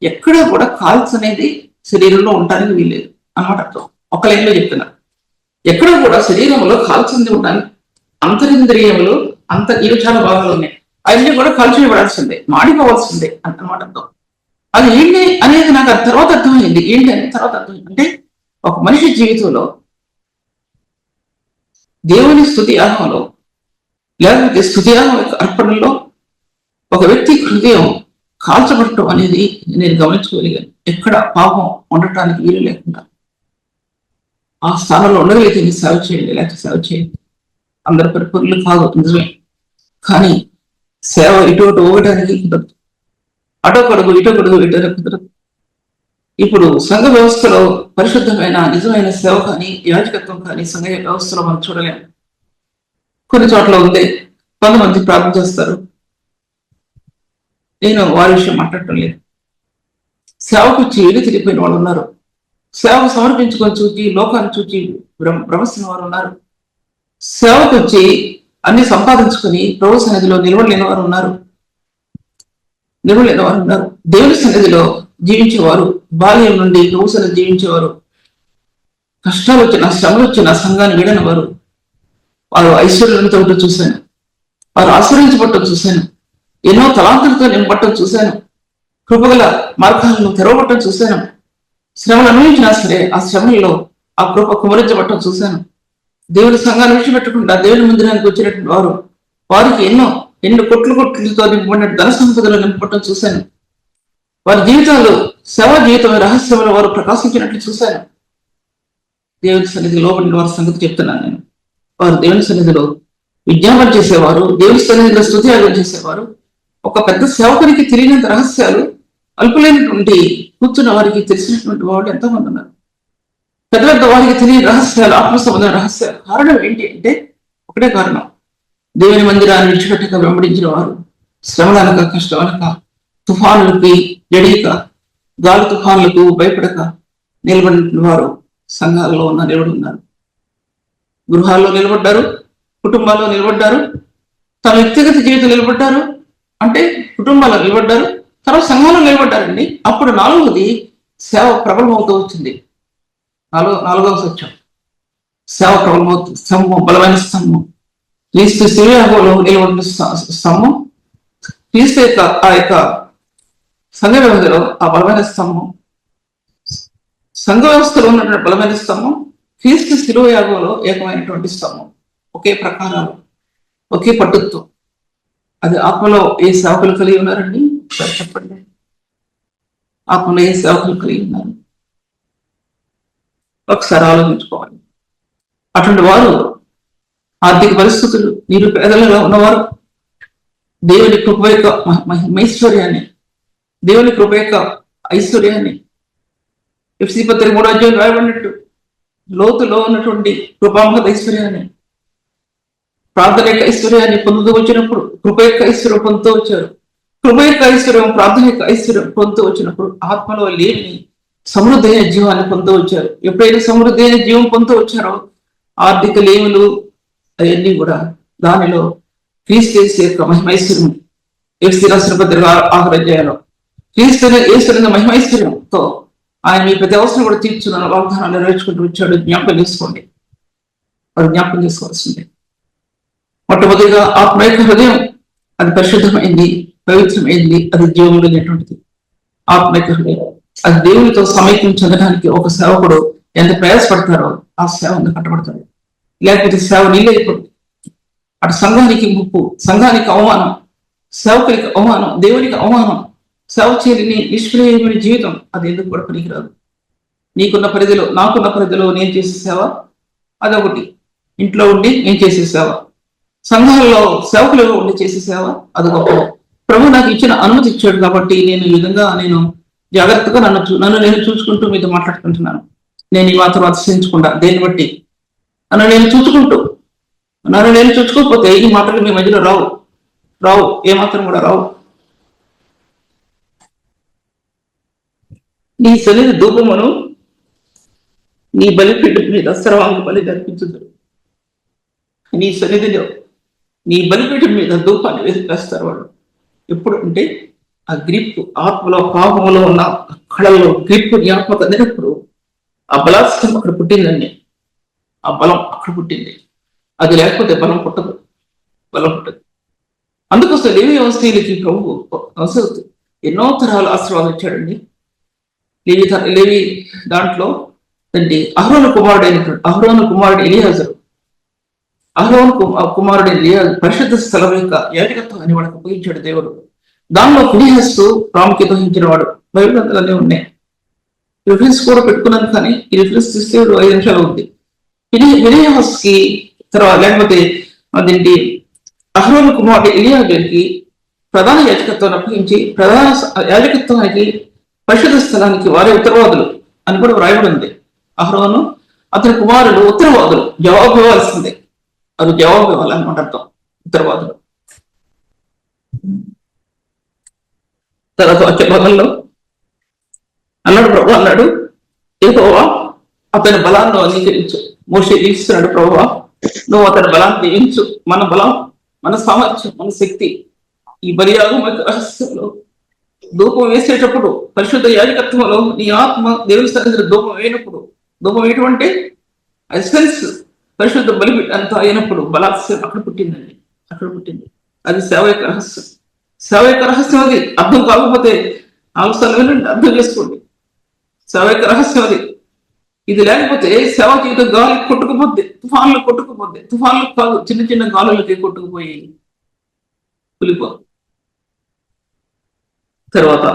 ఎక్కడా కూడా కాల్స్ అనేది శరీరంలో ఉండడానికి వీల్లేదు అన్నమాట. అర్థం ఒక లైన్లో చెప్తున్నా. ఎక్కడ కూడా శరీరంలో కాల్చింది ఉండడానికి అంతరింద్రియములు ఇవి చాలా భాగాలు ఉన్నాయి. అవన్నీ కూడా కాల్చివేయబడాల్సిందే, మాడిపోవాల్సిందే అన్నమాట. అర్థం అది ఏంటి అనేది నాకు తర్వాత అర్థమైంది. ఏంటి అనేది తర్వాత అర్థమైంది. అంటే ఒక మనిషి జీవితంలో దేవుని స్తుతి యాగంలో లేకపోతే స్తుతి యాగం యొక్క అర్పణలో ఒక వ్యక్తి హృదయం కాల్చబడటం అనేది నేను గమనించుకోగలిగాను. ఎక్కడ పాపం ఉండటానికి వీలు లేకుండా ఆ స్థానంలో ఉండగలిగితే నీ సేవ చేయండి, లేకపోతే సేవ చేయండి. అందరి పరిపూర్ణులు కాదు, నిజమే. కానీ సేవ ఇటు పోవడానికి కుదరదు, అటొకడుగు కుదరదు. ఇప్పుడు సంఘ వ్యవస్థలో పరిశుద్ధమైన నిజమైన సేవ కానీ యాజకత్వం కానీ సంఘ వ్యవస్థలో మనం చూడలేము. కొన్ని చోట్ల ఉంది, కొంతమంది ప్రార్థన చేస్తారు. నేను వారి విషయం మాట్లాడటం లేదు. సేవకు వచ్చి ఏడు తిరిగిపోయిన వాళ్ళు ఉన్నారు. సేవకు సమర్పించుకొని చూచి లోకాన్ని చూచి భ్రమస్తున్న వారు ఉన్నారు. సేవకు వచ్చి అన్ని సంపాదించుకొని ప్రభు సన్నిధిలో నిలవలేని వారు ఉన్నారు. దేవుని సన్నిధిలో జీవించేవారు, బాల్యం నుండి ప్రభు సన్నిధి జీవించేవారు, కష్టాలు వచ్చిన శ్రమలు వచ్చిన సంఘాన్ని వీడని వారు ఐశ్వర్యంతో చూశాను, వారు ఆశ్రయించబట్టం చూశాను. ఎన్నో తలాంతులతో నింపట్టం చూశాను. కృపగల మార్గాలను తెరవబట్టం చూశాను. శ్రమలు అనుభవించినా సరే ఆ శ్రమల్లో ఆ కృప కుమరించబట్టం చూశాను. దేవుని సంఘాన్ని విడిచిపెట్టకుండా దేవుని మందిరానికి వచ్చినటువంటి వారికి ఎన్నో కొట్లతో నింపబడిన ధన సంపదలు నింపబట్టం చూశాను. వారి జీవితాలు సేవా జీవితం రహస్యంలో వారు ప్రకాశించినట్లు చూశాను. దేవుని సన్నిధిలో లోబడిన వారి సంగతి చెప్తున్నాను నేను. వారు దేవుని సన్నిధిలో విజ్ఞాపన చేసేవారు, దేవుని సన్నిధిలో స్తుతియాగం చేసేవారు. ఒక పెద్ద సేవకునికి తెలియనంత రహస్యాలు అల్పులైనటువంటి కూర్చున్న వారికి తెలిసినటువంటి వాళ్ళు ఎంతోమంది ఉన్నారు. పెద్ద పెద్ద వారికి తెలియని రహస్యాలు, ఆత్మ సంబంధమైన రహస్యాలు. కారణం ఏంటి అంటే ఒకటే కారణం, దేవుని మందిరాన్ని విడిచిపెట్టక వెంబడించిన వారు శ్రమలనక కష్టమనక తుఫానులకి జడియక గాలి తుఫానులకు భయపడక నిలబడిన వారు సంఘాలలో నిలబడి ఉన్నారు. గృహాల్లో నిలబడ్డారు, కుటుంబాల్లో నిలబడ్డారు, తన వ్యక్తిగత జీవితం నిలబడ్డారు, అంటే కుటుంబాల్లో నిలబడ్డారు, తర్వాత సంఘంలో నిలబడ్డారండి. అప్పుడు నాలుగవది సేవ ప్రబలమవుతూ వచ్చింది. నాలుగవ సత్యం సేవ ప్రబలమవుతుంది. స్తంభం, బలమైన స్తంభం, క్రీస్తు శివయాగంలో నిలబడిన స్తంభం, క్రీస్తు యొక్క ఆ యొక్క సంఘ వ్యవస్థలో ఆ బలమైన స్తంభం, సంఘ వ్యవస్థలో ఉన్నటువంటి బలమైన స్తంభం, క్రీస్తు శిలువయాగంలో ఏకమైనటువంటి స్తంభం. ఒకే ప్రకారాలు, ఒకే పట్టుత్వం. అది ఆత్మలో ఏ సేవకులు కలిగి ఉన్నారండి? చెప్పండి. ఆత్మలో ఏ సేవకులు కలిగి ఉన్నారు? ఒకసారి ఆలోచించుకోవాలి. అటువంటి వారు ఆర్థిక పరిస్థితులు నిరుపేదలుగా ఉన్నవారు దేవుని కృప యొక్క మహేశ్వర్యాన్ని, దేవుని కృప యొక్క ఐశ్వర్యాన్ని, ఎఫ్సీ పత్రిక 3వ అధ్యాయం రాయబడినట్టు లోతులో ఉన్నటువంటి కృపామహత ఐశ్వర్యాన్ని, ప్రార్థన యొక్క ఐశ్వర్యాన్ని పొందుతూ వచ్చినప్పుడు కృప యొక్క ఐశ్వర్యం పొందుతూ వచ్చారు. కృప యొక్క ఐశ్వర్యం, ప్రార్థన యొక్క ఐశ్వర్యం పొందుతూ వచ్చినప్పుడు ఆత్మలో లేని సమృద్ధి అయిన జీవాన్ని పొందుతూ వచ్చారు. ఎప్పుడైనా సమృద్ధి అయిన జీవం పొందుతూ వచ్చారో ఆర్థిక లేములు అవన్నీ కూడా దానిలో క్రీస్తు యొక్క మహిమైశ్వర్యం, ఎఫ్సీ రాసిన పత్రిక 6వ అధ్యాయంలో క్రీస్తు మహిమైశ్వర్యంతో ఆయన మీ ప్రతి అవసరం కూడా తీర్చున్న వాగ్దానాలు నెరవేర్చుకుంటూ వచ్చాడు. జ్ఞాపకం చేసుకోండి, వారు జ్ఞాపకం చేసుకోవాల్సిందే. మొట్టమొదటిగా ఆత్మ యొక్క హృదయం అది పరిశుద్ధమైంది, పవిత్రమైంది, అది జీవంలో లేనటువంటిది. ఆత్మ యొక్క హృదయం అది దేవునితో సమైక్యం చెందడానికి ఒక సేవకుడు ఎంత ప్రయాసపడతారో ఆ సేవ కట్టబడతాడు. లేకపోతే సేవ నీళ్ళైపోతుంది. అటు సంఘానికి ముప్పు, సంఘానికి అవమానం, సేవకునికి అవమానం, దేవునికి అవమానం. సేవ చేయని నిష్క్రియమైన జీవితం అది ఎందుకు కూడా పనికిరాదు. నీకున్న పరిధిలో, నాకున్న పరిధిలో నేను చేసే సేవ అదొకటి. ఇంట్లో ఉండి నేను చేసే సేవ, సంఘాల్లో సేవకులుగా ఉండి చేసే సేవ అదొక. ప్రభు నాకు ఇచ్చిన అనుమతి ఇచ్చాడు కాబట్టి నేను ఈ విధంగా జాగ్రత్తగా నన్ను నేను చూసుకుంటూ మీతో మాట్లాడుకుంటున్నాను. నేను ఈ మాత్రం అతిశయించకుండా దేన్ని బట్టి నన్ను నేను చూసుకోకపోతే ఈ మాటలు మీ మధ్యలో రావు, ఏమాత్రం కూడా రావు. నీ సన్నిధి ధూపమును నీ బలిపీఠం మీద సర్వాంగ బలి అర్పించుదు. నీ సన్నిధిలో నీ బలిపీఠం మీద ధూపాన్ని వేస్తారు వాళ్ళు. ఎప్పుడు అంటే ఆ గ్రిప్, ఆత్మలో పాపములో ఉన్న కళల్లో గ్రిప్ జ్ఞాపకం అందినప్పుడు ఆ బలాత్సం అక్కడ పుట్టిందండి. ఆ బలం అక్కడ పుట్టింది. అది లేకపోతే బలం పుట్టదు. అందుకోసం లేవి వ్యవస్థలకి ప్రభు అవసరం ఎన్నో తరాలు ఆశీర్వాదం ఇచ్చాడండి. లేవి దాంట్లో అంటే అహరోను కుమారుడు ఎలియాజరు, కుమారుడు పరిశుద్ధ స్థలం యొక్క యాజకత్వం అని వాడికి ఉపయోగించాడు దేవుడు. దానిలో ఫినెహాసు ప్రాముఖ్యత వహించిన వాడు. బైబిల్ గ్రంథాలన్నీ ఉన్నాయి. రిఫరెన్స్ కూడా పెట్టుకున్నాను, కానీ ఈ రిఫరెన్స్ తీస్తే 5 నిమిషాలు ఉంది. ఫినెహాస్ కి తర్వాత లేకపోతే అదేంటి అహరోను కుమారుడు ఎలియాజరుకి ప్రధాన యాజకత్వాన్ని అప్పగించి ప్రధాన యాజకత్వానికి పరిశుద్ధ స్థలానికి వారే ఉత్తరవాదులు అని కూడా వ్రాయబడి ఉంది. అహరోను అతని కుమారులు ఉత్తరవాదులు, జవాబు ఇవ్వాల్సిందే. అది జవాబు ఇవ్వాలన్నమాట అర్థం, ఉత్తరవాదులు. తర్వాత వచ్చే భాగంలో ప్రభు అన్నాడు, యెహోవా అతని బలాన్ని అంగీకరించు. మోషే దీవిస్తున్నాడు, ప్రభువా నువ్వు అతని బలాన్ని దీవించు. మన బలం, మన సామర్థ్యం, మన శక్తి ఈ బలియాగం రహస్యంలో ధూపం వేసేటప్పుడు పరిశుద్ధ యాజకత్వంలో నీ ఆత్మ దేవుని సన్నిధిలో ధూపం వేయటం అంటే ఎసెన్స్ పరిశుద్ధ బలి అంతా అయినప్పుడు బలాత్సయం అక్కడ పుట్టిందండి. అది సేవ యొక్క రహస్యం. సేవ యొక్క రహస్యం అది. అర్థం కాకపోతే ఆలోచనలు వినండి, అర్థం చేసుకోండి. సేవ యొక్క రహస్యం అది. ఇది లేకపోతే సేవ జీవితం గాలి కొట్టుకుపోద్ది, తుఫాన్లు కొట్టుకుపోద్ది. తుఫాన్లు కాదు, చిన్న చిన్న గాలులకి కొట్టుకుపోయి కూలిపో. తర్వాత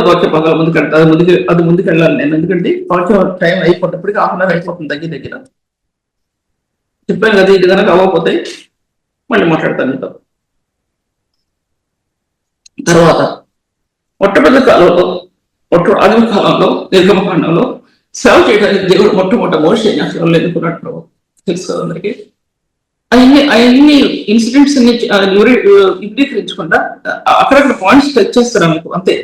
వాక్య పగల ముందుకు వెళ్తా, అది ముందుకు వెళ్ళాలి నేను. ఎందుకంటే వాక్యం టైం అయిపోయినప్పటికీ 1/2 hour అయిపోతుంది దగ్గర. చెప్పాను కదా, ఇది కనుక అవ్వకపోతే మళ్ళీ మాట్లాడతాను మీతో. తర్వాత మొట్టమొదటి కాలంలో, ఆదిమ కాలంలో, నిర్గమకాండంలో సేవ చేయడానికి దేవుడు మొట్టమొదటి మోషేని అసలు ఎన్నుకున్నాడు. ప్రభు తెలుసు కదా అందరికీ. అవన్నీ ఇన్సిడెంట్స్ వివరించకుండా అక్కడక్కడ పాయింట్స్ టచ్ చేస్తారా మీకు అంతే.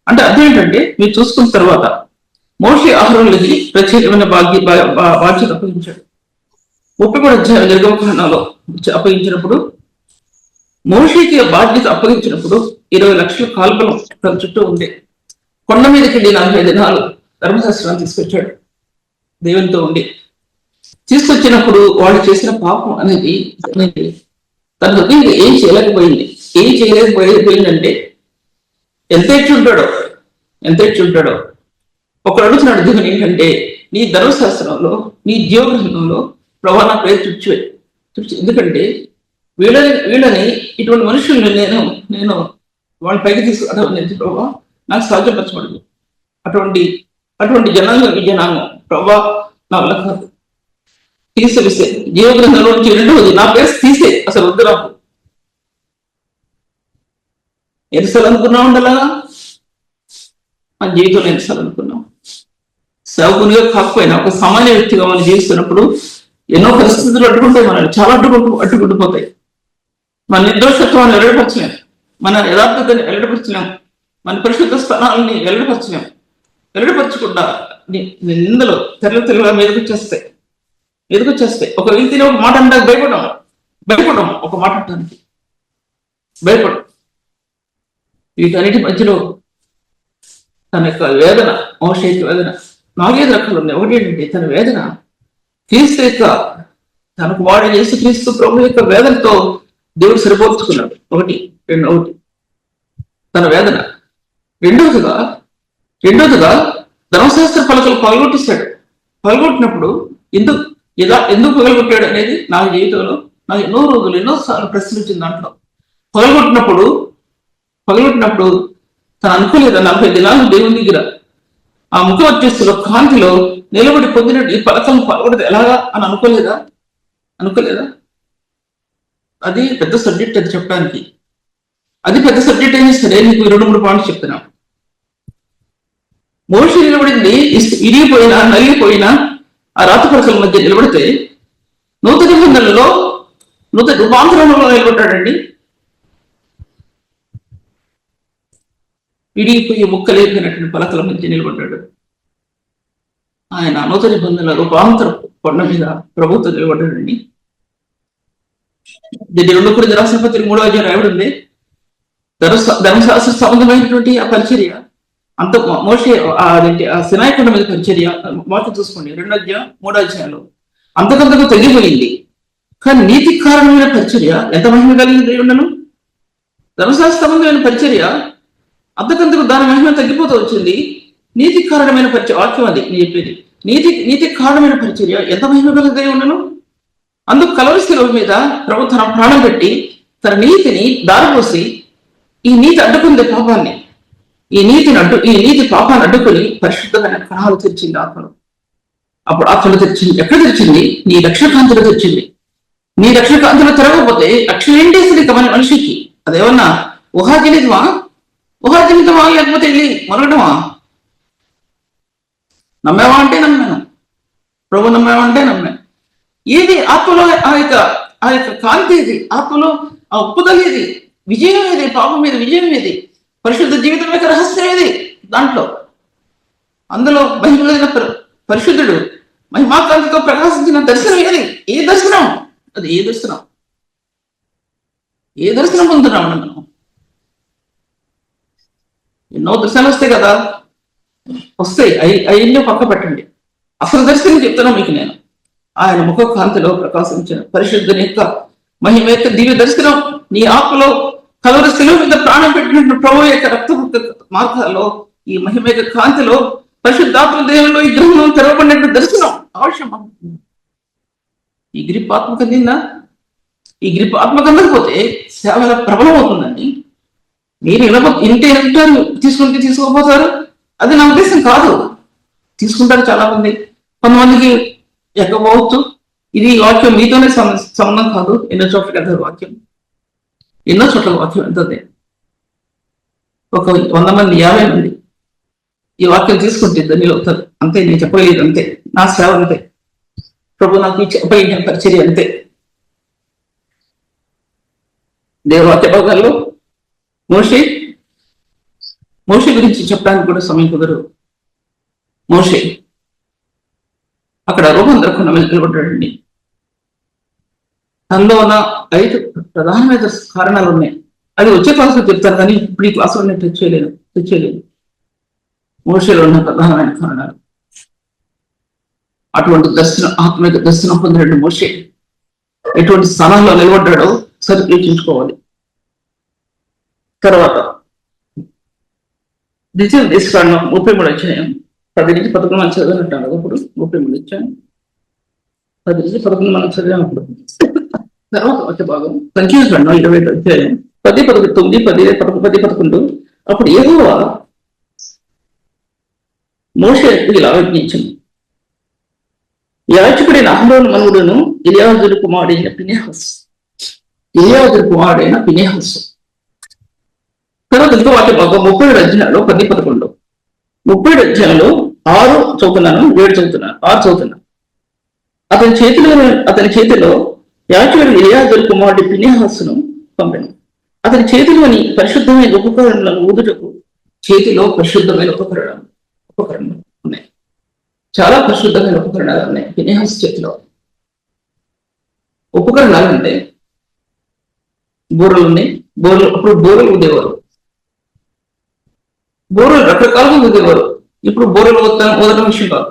అంటే అదేంటంటే మీరు చూసుకున్న తర్వాత మోషే అహరోనులకి ప్రత్యేకమైన బాధ్యత అప్పగించాడు. 30వ అధ్యాయం నిర్గమకాండంలో అప్పగించినప్పుడు, మోషేకి బాధ్యత అప్పగించినప్పుడు 20 లక్షల కాల్బలం తన చుట్టూ ఉండే. కొండ మీదకి వెళ్ళి 40 దినాలు ధర్మశాస్త్రాన్ని తీసుకొచ్చాడు దేవునితో ఉండి. తీసుకొచ్చినప్పుడు వాళ్ళు చేసిన పాపం అనేది తన హృదయంగా ఏం చేయలేకపోయిందంటే ఎంత ఎచ్చి ఉంటాడో. ఒకడు అడుగుతున్నాడు దేవుని ఏంటంటే, నీ ధర్మశాస్త్రంలో, నీ జీవగ్రంథంలో ప్రభా నా పేరు తుడిచివే. ఎందుకంటే వీళ్ళని ఇటువంటి మనుషుల్ని నేను వాళ్ళ పైకి తీసుకురావడం ప్రభా నాకు సాధ్యపరచబడదు. అటువంటి జనాంగం ప్రభా నా వల్ల కాదు, తీసేస్తే జీవగ్రంథంలో నుంచి 2వది నా పేరు తీసే, అసలు వద్దు నాకు. ఎన్నిసార్లు అనుకున్నా ఉండలాగా మన జీవితంలో ఎన్నిసార్లు అనుకున్నాం. సేవకునిగా కాకపోయినా ఒక సామాన్య వ్యక్తిగా మనం జీవిస్తున్నప్పుడు ఎన్నో పరిస్థితులు అడ్డుకుంటాయి, మనల్ని చాలా అడ్డుకుంటుపోతాయి. మన నిర్దోషత్వాన్ని వెల్లడిపరచలేం, మన యథార్థతని వెల్లడిపరచలేం, మన పరిశుద్ధ స్థానాలని వెల్లడిపరచకుండా నిందలు తెరలుగా మీదకి వచ్చేస్తాయి. ఒక వ్యక్తిని ఒక మాట అంటే భయపడం ఒక మాట అంటానికి భయపడం. వీటన్నిటి మధ్యలో తన యొక్క వేదన, మోషేకి వేదన 4 రకాలు ఉన్నాయి. ఒకటి ఏంటంటే తన వేదన క్రీస్తు యొక్క, తనకు వాడు చేసి క్రీస్తు ప్రభు యొక్క వేదనతో దేవుడు సరిపోల్చుకున్నాడు. ఒకటి తన వేదన. రెండవదిగా ధర్మశాస్త్ర పలకలు పగలగొట్టినప్పుడు ఎందుకు పగలగొట్టాడు అనేది నా జీవితంలో నాకు ఎన్నోసార్లు ప్రశ్నించింది. దాంట్లో పగలగొట్టినప్పుడు తను అనుకోలేదా 40 దినాలు దేవుని దగ్గర ఆ ముఖ వచ్చేస్తున్న కాంతిలో నిలబడి పొందినట్టు ఈ పలకలను పగలగొడదు ఎలాగా అని అనుకోలేదా? అది పెద్ద సబ్జెక్ట్. అది చెప్పడానికి అది పెద్ద సబ్జెక్ట్ అయినా సరే నీకు 2-3 పాయింట్స్ చెప్తున్నాం. మోషే నిలబడింది ఇరిగిపోయినా నలిగిపోయినా ఆ రాతి పలకల మధ్య నిలబడితే నూతన నిబంధనలలో రూపాంతరంలో నిలబడ్డాడండి. విడిగిపోయి ముక్కలేపినటువంటి పలకల మధ్య నిలబడ్డాడు. ఆయన నూతన నిబంధనల రూపాంతర కొండ మీద ప్రభుత్వం నిలబడ్డాడండి. దీన్ని 2 కొరింథీయుల రాసిన పత్రిక 3వ అధ్యాయం రాయబడింది. ధర్మశాస్త్ర సంబంధమైనటువంటి ఆ పరిచర్య అంత మోషే ఆ సినాయి కొండ మీద పరిచర్య వాటి చూసుకోండి 2వ అధ్యాయం 3వ అధ్యాయంలో అంతకంతకు తగ్గిపోయింది. కానీ నీతి కారణమైన పరిచర్య ఎంత మహిమ కలిగింది ఉండను. ధర్మశాస్త్ర సంబంధమైన పరిచర్య అంతకంతకు దాని మహిమ తగ్గిపోతూ వచ్చింది. నీతి కారణమైన వాక్యం అది నేను చెప్పేది. నీతి కారణమైన పరిచర్య ఎంత మహిమ కలిగి ఉండను. అందుకు కలవరి శిలువ మీద ప్రభు తన ప్రాణం పెట్టి తన నీతిని దారిపోసి ఈ నీతి అడ్డుకుంది పాపాన్ని. ఈ నీతి పాపాన్ని అడ్డుకొని పరిశుద్ధమైన కణాలు తెరిచింది ఆత్మను. అప్పుడు ఆత్మలు తెరిచింది. ఎక్కడ తెరిచింది? నీ రక్షకాంతిలో తెరిచింది. నీ రక్షకాంతిలో తెరవకపోతే రక్షణ ఏంటి అసలు ఇక మన మనిషికి? అదేమన్నా ఊహాజనితమా లేకపోతే వెళ్ళి మొరగటమా? నమ్మేవా అంటే నమ్మాను, ప్రభు నమ్మేవా అంటే నమ్మాను. ఏది ఆత్మలో ఆ యొక్క కాంతి ఏది? ఆత్మలో ఆ ఒప్పుదల ఏది? విజయం ఏది? పాపం మీద విజయం ఏది? పరిశుద్ధ జీవితం యొక్క రహస్యం ఏది? దాంట్లో అందులో మహిళ పరిశుద్ధుడు మహిమాకాంతితో ప్రకాశించిన దర్శనం ఏది? ఏ దర్శనం? అది ఏ దర్శనం పొందుతున్నాం మనం? ఎన్నో దర్శనాలు వస్తాయి కదా, వస్తాయి. అవన్నీ పక్క పెట్టండి. అసలు దర్శనం చెప్తున్నా మీకు నేను. ఆయన ముఖ కాంతిలో ప్రకాశించిన పరిశుద్ధుని యొక్క మహిమ యొక్క దివ్య దర్శనం నీ ఆత్మలో కలువరి శిలువ మీద ప్రాణం పెట్టినట్టు ప్రభు యొక్క రక్త మార్గాల్లో ఈ మహిమ యొక్క కాంతిలో పరిశుద్ధాత్మ దేవుల్లో ఈ గ్రహం తెరవబడినట్టు దర్శనం అవశ్యం. ఈ గ్రిప్ ఆత్మక నిందా, ఈ గ్రిప్ ఆత్మక అందకపోతే సేవల ప్రబలం అవుతుందండి. మీరు ఇంటే ఉంటారు, తీసుకోపోతారు, అది నా ఉద్దేశం కాదు. తీసుకుంటారు చాలా మంది, కొంతమందికి ఎక్కకపోవచ్చు. ఇది వాక్యం మీతోనే సంబంధం కాదు. ఎన్నో చోట్ల వెళ్తారు వాక్యం, ఎన్నో చోట్ల వాక్యం వెళ్తుంది. ఒక 100 మంది 50 మంది ఈ వాక్యం తీసుకుంటే ధన్యులు అవుతారు. అంతే, నేను చెప్పలేదు, అంతే నా సేవ, అంతే ప్రభు నాకు చెప్పగలిగిన పరిచర్య, అంతే. దేవుని వాక్య భాగాల్లో మోషే గురించి చెప్పడానికి కూడా సమయం కుదరదు. మోషే అక్కడ రూపందరకుండా నిలబడ్డాడండి. అందులో ఉన్న 5 ప్రధానమైన కారణాలు ఉన్నాయి. అది వచ్చే క్లాసులో చెప్తాను, కానీ ఇప్పుడు ఈ క్లాసులో నేను టచ్ చేయలేను. మోషేలో ఉన్న ప్రధానమైన కారణాలు. అటువంటి దర్శనం, ఆత్మీయ దర్శనం పొందిన మోషే ఎటువంటి స్థానంలో నిలబడ్డాడో సరిపరీక్షించుకోవాలి. తర్వాత ద్వితీయ దేశకాండం 33 అధ్యాయం 10 నుంచి 11 మనం చదివినట్టు అప్పుడు 33 అధ్యాయం 10 నుంచి 11 మనం చదివినప్పుడు తర్వాత వచ్చే భాగం సంఖ్యాకాండం 22 అధ్యాయం 10, 9, 10, 11. అప్పుడు యెహోవా మోషేకు ఇలా ఆజ్ఞాపించింది. యాజకుడైన అహరోను మనుమడును ఎలియాజరు కుమారుడైన ఫినెహాసు తర్వాత ఇంకో వాక్య భాగం 37 అధ్యాయంలో 10, 11. 37 అధ్యాయంలో 6 చదువుతున్నాను, 7 చదువుతున్నాను, 6 చదువుతున్నాను. అతని చేతిలో యాజకుడు ఎలియాజరు కుమారుడి ఫినెహాసును పంపాను. అతని చేతిలోని పరిశుద్ధమైన ఉపకరణలను ఊదుటకు చేతిలో పరిశుద్ధమైన ఉపకరణలు ఉన్నాయి. చాలా పరిశుద్ధమైన ఉపకరణాలు ఉన్నాయి ఫినెహాసు చేతిలో. ఉపకరణాలు అంటే బూరలు ఉన్నాయి. అప్పుడు బూరలు ఊదేవారు. బూరలు రకరకాలుగా ఊదేవారు. ఇప్పుడు బూరలు ఊదడం విషయం కాదు.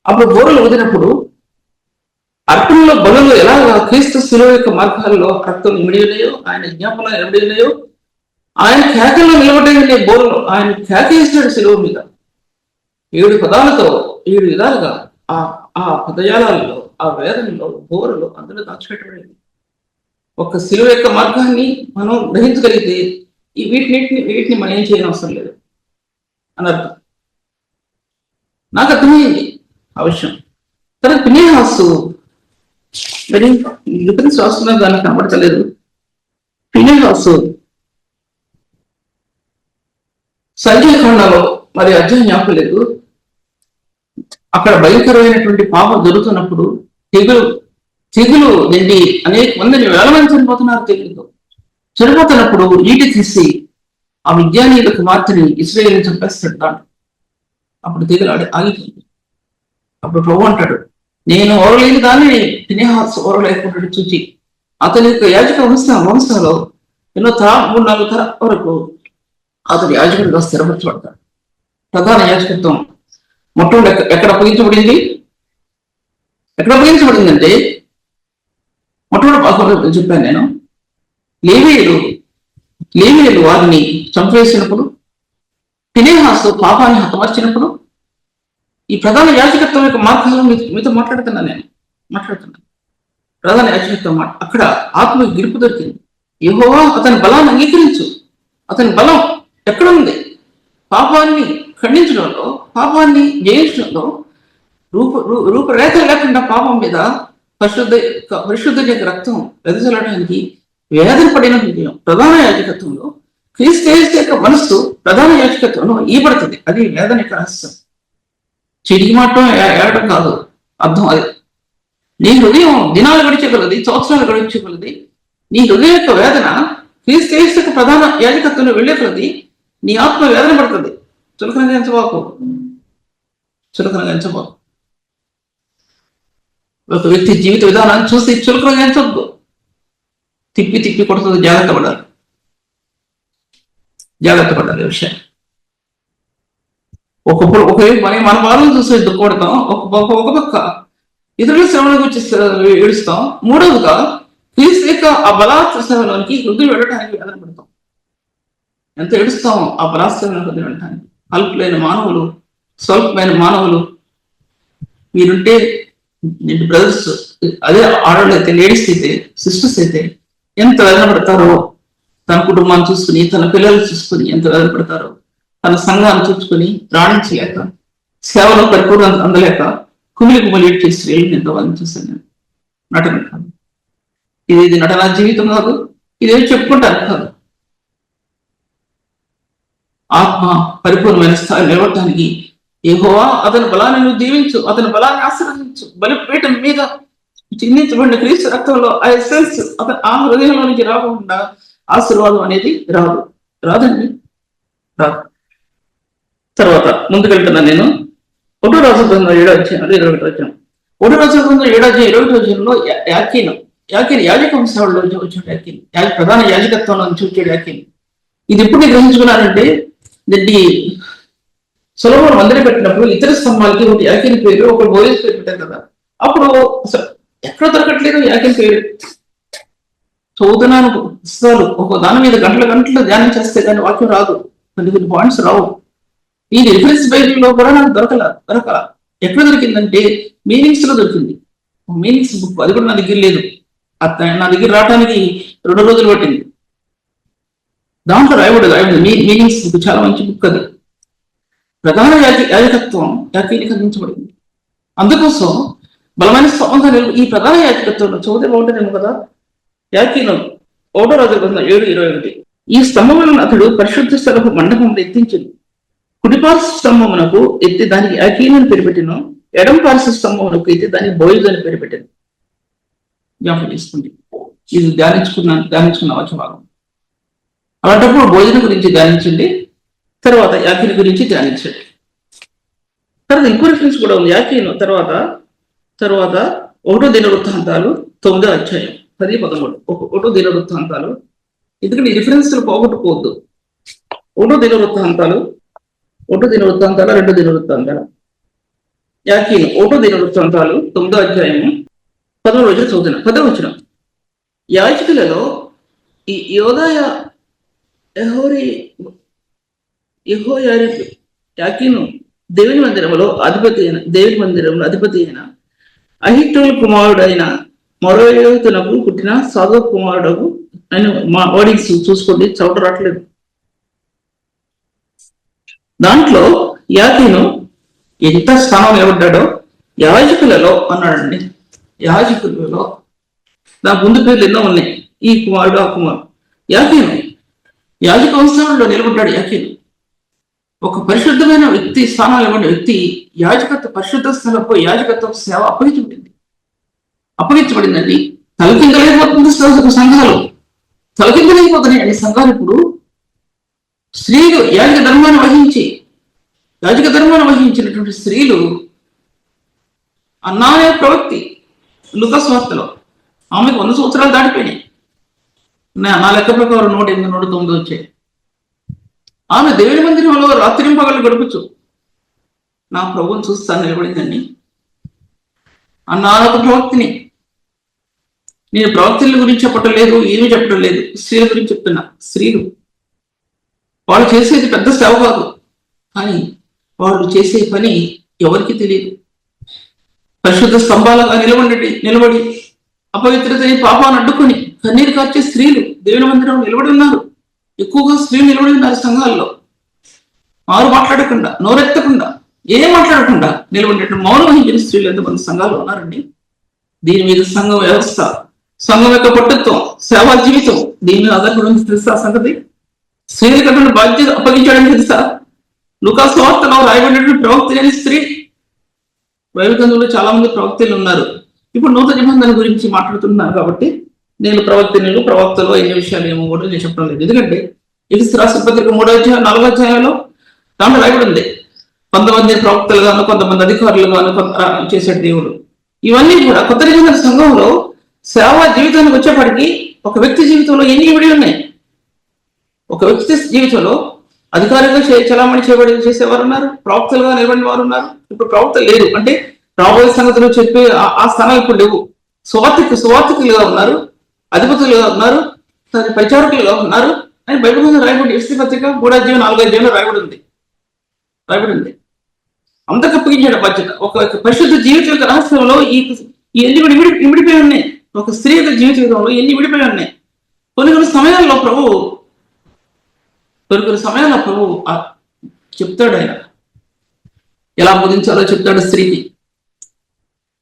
అప్పుడు బూరలు ఊదినప్పుడు అర్పణలో బలంలో ఎలా క్రీస్తు శిలువ యొక్క మార్గాల్లో రక్తం ఇమిడినాయో, ఆయన జ్ఞాపనలు ఇమిడినాయో, ఆయన కేకల్లో నిలబడే బోరలో ఆయన కేక వేసినాడు శిలువ మీద 7 పదాలతో 7 విధాలుగా. ఆ పదజాలలో, ఆ వేదనలో, బోరలో అందులో దాచిపెట్టబడింది. ఒక శిలువ యొక్క మార్గాన్ని మనం గ్రహించగలిగితే ఈ వీటిని మనం ఏం చేయని అవసరం లేదు అని అర్థం. నాకు అర్థమైంది ఆ విషయం. తర్వాత ఫినెహాసు రిఫరెన్స్ రాస్తున్నా దానికి కనబడతలేదు. ఫినెహాసు సంఖ్యాకాండంలో మరి అధ్యాయం జ్ఞాపకం లేదు. అక్కడ భయంకరమైనటువంటి పాపం జరుగుతున్నప్పుడు తెగులు నిండి అనేక మందిని వేల మంది చనిపోతున్నారు. చనిపోతున్నప్పుడు ఈట తీసి ఆ విజ్ఞానీయుల కుమార్తెని ఇశ్రాయేలుని చంపేస్తాడు. అప్పుడు తెగులు ఆగిపోయింది. అప్పుడు ప్రభు అంటాడు, నేను ఓరలేని దాన్ని ఫినెహాసు ఓరలేకుండా చూచి అతని యొక్క యాజక వంశంలో ఎన్నో 3-4 తరాల వరకు అతని యాజకుడిగా స్థిరపరచబడతాడు. ప్రధాన యాజకత్వం మొట్టమొదటి ఎక్కడ అప్పగించబడిందంటే మొట్టమొదటి పాపంలో చెప్పాను నేను. లేవీయులు వారిని చంపేసినప్పుడు, ఫినెహాసు పాపాన్ని హతమార్చినప్పుడు, ఈ ప్రధాన యాజకత్వం యొక్క మార్గాల్లో మీతో మాట్లాడుతున్నాను. ప్రధాన యాజకత్వం అక్కడ ఆత్మకి గెలుపు దొరికింది. యెహోవా అతని బలాన్ని అంగీకరించు. అతని బలం ఎక్కడ ఉంది? పాపాన్ని ఖండించడంలో, పాపాన్ని జయించడంలో, రూపరేఖలు లేకుండా పాపం మీద పరిశుద్ధ యొక్క రక్తం వెదజల్లడానికి వేదన పడిన హృదయం ప్రధాన యాజకత్వంలో, క్రీస్తు యొక్క మనస్సు ప్రధాన యాజకత్వంలో ఈపడుతుంది. అది వేదన యొక్క రహస్యం. చిడికి మాత్రం ఏడటం కాదు, అర్థం అది. నీ హృదయం దినాలు గడిచగలది, సంవత్సరాలు గడిచగలది. నీ హృదయం యొక్క వేదన క్రీస్తు యొక్క ప్రధాన యాజకత్వంలో వెళ్ళే కొలది నీ ఆత్మ వేదన పడుతుంది. చులకనగా ఎంచబాకు. ఒక వ్యక్తి జీవిత విధానాన్ని చూసి చులకనగా ఎంచొద్దు. తిప్పి కొడుతుంది. జాగ్రత్త పడాలి విషయం. ఒక మన బాధలు చూసి దుఃఖపడతాం, ఒక పక్క ఇతరుల శ్రమల గురించి ఏడుస్తాం. మూడవదిగా క్రీస్తు యొక్క ఆ బలాత్మ సేవలోనికి హృదయం వెళ్ళడానికి వేదన పడతాం. ఎంత ఏడుస్తామో ఆ పరాస్తమైన హృదయం వినటానికి. అల్పులైన మానవులు, స్వల్పమైన మానవులు మీరుంటే, బ్రదర్స్ అదే ఆడవాళ్ళు అయితే, లేడీస్ అయితే, సిస్టర్స్ అయితే ఎంత వేదన పడతారో, తన కుటుంబాన్ని చూసుకుని, తన పిల్లలు చూసుకుని ఎంత వేదన పడతారో, తన సంఘాన్ని చూసుకుని రాణించలేక, సేవలో పరిపూర్ణ అందలేక కుమిలి కుమిలి చేసి స్త్రీలను ఎంతో వాళ్ళని చూశాను నేను. నటన కాదు ఇది నటన జీవితం కాదు, ఇదేమి చెప్పుకుంటారు కాదు. ఆత్మ పరిపూర్ణమైన స్థాయి నిలబడటానికి యెహోవా అతని బలాన్ని నువ్వు దీవించు, అతని బలాన్ని ఆశీర్వదించు. బలిపీఠం మీద చిందించబడిన క్రీస్తు రక్తంలో ఆ ఎసెన్స్ అతని ఆ హృదయంలో నుంచి రాకుండా ఆశీర్వాదం అనేది రాదండి. తర్వాత ముందుకెళ్తున్నాను నేను. 1 రాజుల 7వ అధ్యాయం 21వ అధ్యాయం. 1 రాజుల 7వ అధ్యాయం 21వ అధ్యాయంలో యాకీను యాజకం సేవల్లో వచ్చాడు. యాకీను ప్రధాన యాజకత్వంలో నుంచి వచ్చాడు యాకీను. ఇది ఎప్పుడు గ్రహించుకున్నానంటే, దీన్ని సొలొమోను మందిరం పెట్టినప్పుడు ఇతర స్తంభాలకి ఒకటి యాకీను పేరు, ఒకటి బోయజ్ పేరు పెట్టారు కదా. అప్పుడు అసలు ఎక్కడ దొరకట్లేదు యాకీను పేరు. చదువుతున్నాను పుస్తకాలు, ఒక దాని మీద గంటలు ధ్యానం చేస్తే కానీ వాక్యం రాదు, కొన్ని పాయింట్స్ రావు. ఈ రిఫరెన్స్ బైబిల్లో కూడా నాకు దొరకల. ఎక్కడ దొరికిందంటే మీనింగ్స్ లో దొరికింది. మీనింగ్స్ బుక్, అది కూడా నా దగ్గర లేదు. నా దగ్గర రావడానికి 2 రోజులు పట్టింది. దాంట్లో రాయబడి మీనింగ్స్ బుక్, చాలా మంచి బుక్ అది. ప్రధాన యాజకత్వం యాకీనికి అందించబడింది. అందుకోసం బలమైన స్తంభంగా ఈ ప్రధాన యాజకత్వంలో చదివితే బాగుంటుందేమో కదా. యాకీను 1 రాజుల 7:21. ఈ స్తంభములను అతడు పరిశుద్ధ స్థలపు మండపంలో ఎత్తించింది. కుడిపార్శ్వ స్తంభమునకు ఎత్తి దానికి యాకీను అని పేరు పెట్టిన, ఎడం పార్శ్వ స్తంభమునకు ఎత్తి దానికి బోయజు అని పేరు పెట్టింది. జ్ఞాపకం తీసుకోండి. ఇది ధ్యానించుకున్న భాగం. అలాంటప్పుడు భోజనం గురించి ధ్యానించండి, తర్వాత యాకీను గురించి ధ్యానించండి. తర్వాత ఇంకో రిఫరెన్స్ కూడా ఉంది. యాకీను తర్వాత 1 దినవృత్తాంతాలు 9వ అధ్యాయం 10-13. 1 దినవృత్తాంతాలు, ఎందుకంటే ఈ రిఫరెన్స్లు పోగొట్టుకోవద్దు. 1 దినవృత్తాంతాలు 2 దినవృత్తాంతాలు. యాకీను 1 దినవృత్తాంతాలు 9వ అధ్యాయము 10వ రోజున చదువుతున్నా. 10వ వచనం. యాజకులలో ఈ యెహోయారీబు యాకీను దేవుని మందిరంలో అధిపతి అయిన అహిటోలు కుమారుడైన మొరయోతునకు పుట్టిన సాదో కుమారుడు అని వాడికి చూసుకోండి, చవట రావట్లేదు. దాంట్లో యాకీను ఎంత స్థానం నిలబడ్డాడో యాజకులలో అన్నాడండి. యాజకులలో నా ముందు పేర్లు ఎన్నో ఉన్నాయి, ఈ కుమారుడు ఆ కుమారుడు. యాకీను యాజక వంశంలో నిలబడ్డాడు. యాకీను ఒక పరిశుద్ధమైన వ్యక్తి స్థానంలో నిలబడిన వ్యక్తి యాజకత్వ పరిశుద్ధ స్థలంలో యాజకత్వ సేవ అప్పగించబడిందండి. తలకిందలైపోతుంది సంఘాలు, తలకిందలైపోతున్నాయండి సంఘాలు. ఇప్పుడు స్త్రీలు యాజక ధర్మాన్ని వహించినటువంటి స్త్రీలు, అన్నానే ప్రవక్తి లూకా సువార్తలో ఆమెకు 100 సంవత్సరాలు దాటిపోయినాయి. నా లెక్క ప్రకారం 108, 109 వచ్చాయి. ఆమె దేవుని మందిరంలో రాత్రింపగలు గడుపుచు నా ప్రభువుని చూస్తాను నిలబడిందండి. అన్నానొక ప్రవక్తిని. నేను ప్రవక్తుల గురించి చెప్పటం లేదు, ఏమీ చెప్పడం లేదు, స్త్రీల గురించి చెప్తున్నా. స్త్రీలు వాళ్ళు చేసేది పెద్ద సేవ కాదు, కానీ వాళ్ళు చేసే పని ఎవరికి తెలియదు. పరిశుద్ధ స్తంభాలుగా నిలబడి అపవిత్రతని పాపాన్ని అడ్డుకొని కన్నీరు కార్చే స్త్రీలు దేవుని మందిరం నిలబడి ఉన్నారు. ఎక్కువగా స్త్రీలు నిలబడి ఉన్నారు సంఘాల్లో. వారు మాట్లాడకుండా, నోరెత్తకుండా, ఏం మాట్లాడకుండా నిలబడినట్టు మౌనం వహించిన స్త్రీలు ఎంతమంది సంఘాలు ఉన్నారండి. దీని మీద సంఘం వ్యవస్థ, సంఘం యొక్క పట్టుత్వం, సేవా జీవితం దీని మీద ఆధారపడి ఉంది. తెలుసా సంగతి? స్త్రీలకు అటువంటి బాధ్యత అప్పగించడానికి తెలుసా? లూకా సువార్తలో రాయబడినటువంటి ప్రవక్త లేని స్త్రీ. బైబిల్ గ్రంథంలో చాలా మంది ప్రవక్తలు ఉన్నారు. ఇప్పుడు నూతన నిబంధన గురించి మాట్లాడుతున్నారు కాబట్టి నేను ప్రవక్తలు ఎన్ని విషయాలు ఏమో కూడా నేను చెప్పడం లేదు. ఎందుకంటే ఎఫెసీయులకు రాసిన పత్రిక 3వ అధ్యాయం 4వ అధ్యాయంలో దాంట్లో రాయబడి ఉంది. కొంతమంది ప్రవక్తలు గాను, కొంతమంది అధికారులు గాను చేసే దేవుడు. ఇవన్నీ కూడా కొత్త నిబంధన సంఘంలో సేవా జీవితానికి వచ్చేప్పటికీ ఒక వ్యక్తి జీవితంలో ఎన్ని ఇవిడి ఉన్నాయి. ఒక వ్యక్తి జీవితంలో అధికారిగా చలామణి చేసేవారు ఉన్నారు, ప్రవక్తలుగా నిలబడిన వారు ఉన్నారు. ఇప్పుడు ప్రవక్తలు లేరు అంటే రాబోయే సంగతులు చెప్పి ఆ స్థానాలు ఇప్పుడు లేవు. సువార్థికులుగా ఉన్నారు, అధిపతులుగా ఉన్నారు, ప్రచారకులుగా ఉన్నారు, అని బైబిల్ మీద రాయబడి ఎఫ్సీ పత్రిక 3వ అధ్యాయం 4వ అధ్యాయంలో రాయబడి ఉంది. అంతకు అప్పగించాడు బాధ్యత. ఒక పరిశుద్ధ జీవిత యొక్క రహస్యంలో ఇవన్నీ ఇమిడిపోయి ఉన్నాయి. ఒక స్త్రీ యొక్క జీవిత విధానంలో ఇవన్నీ విడిపోయి ఉన్నాయి. కొన్ని సమయాల్లో ప్రభు చెప్తాడు. ఆయన ఎలా బోధించాలో చెప్తాడు. స్త్రీకి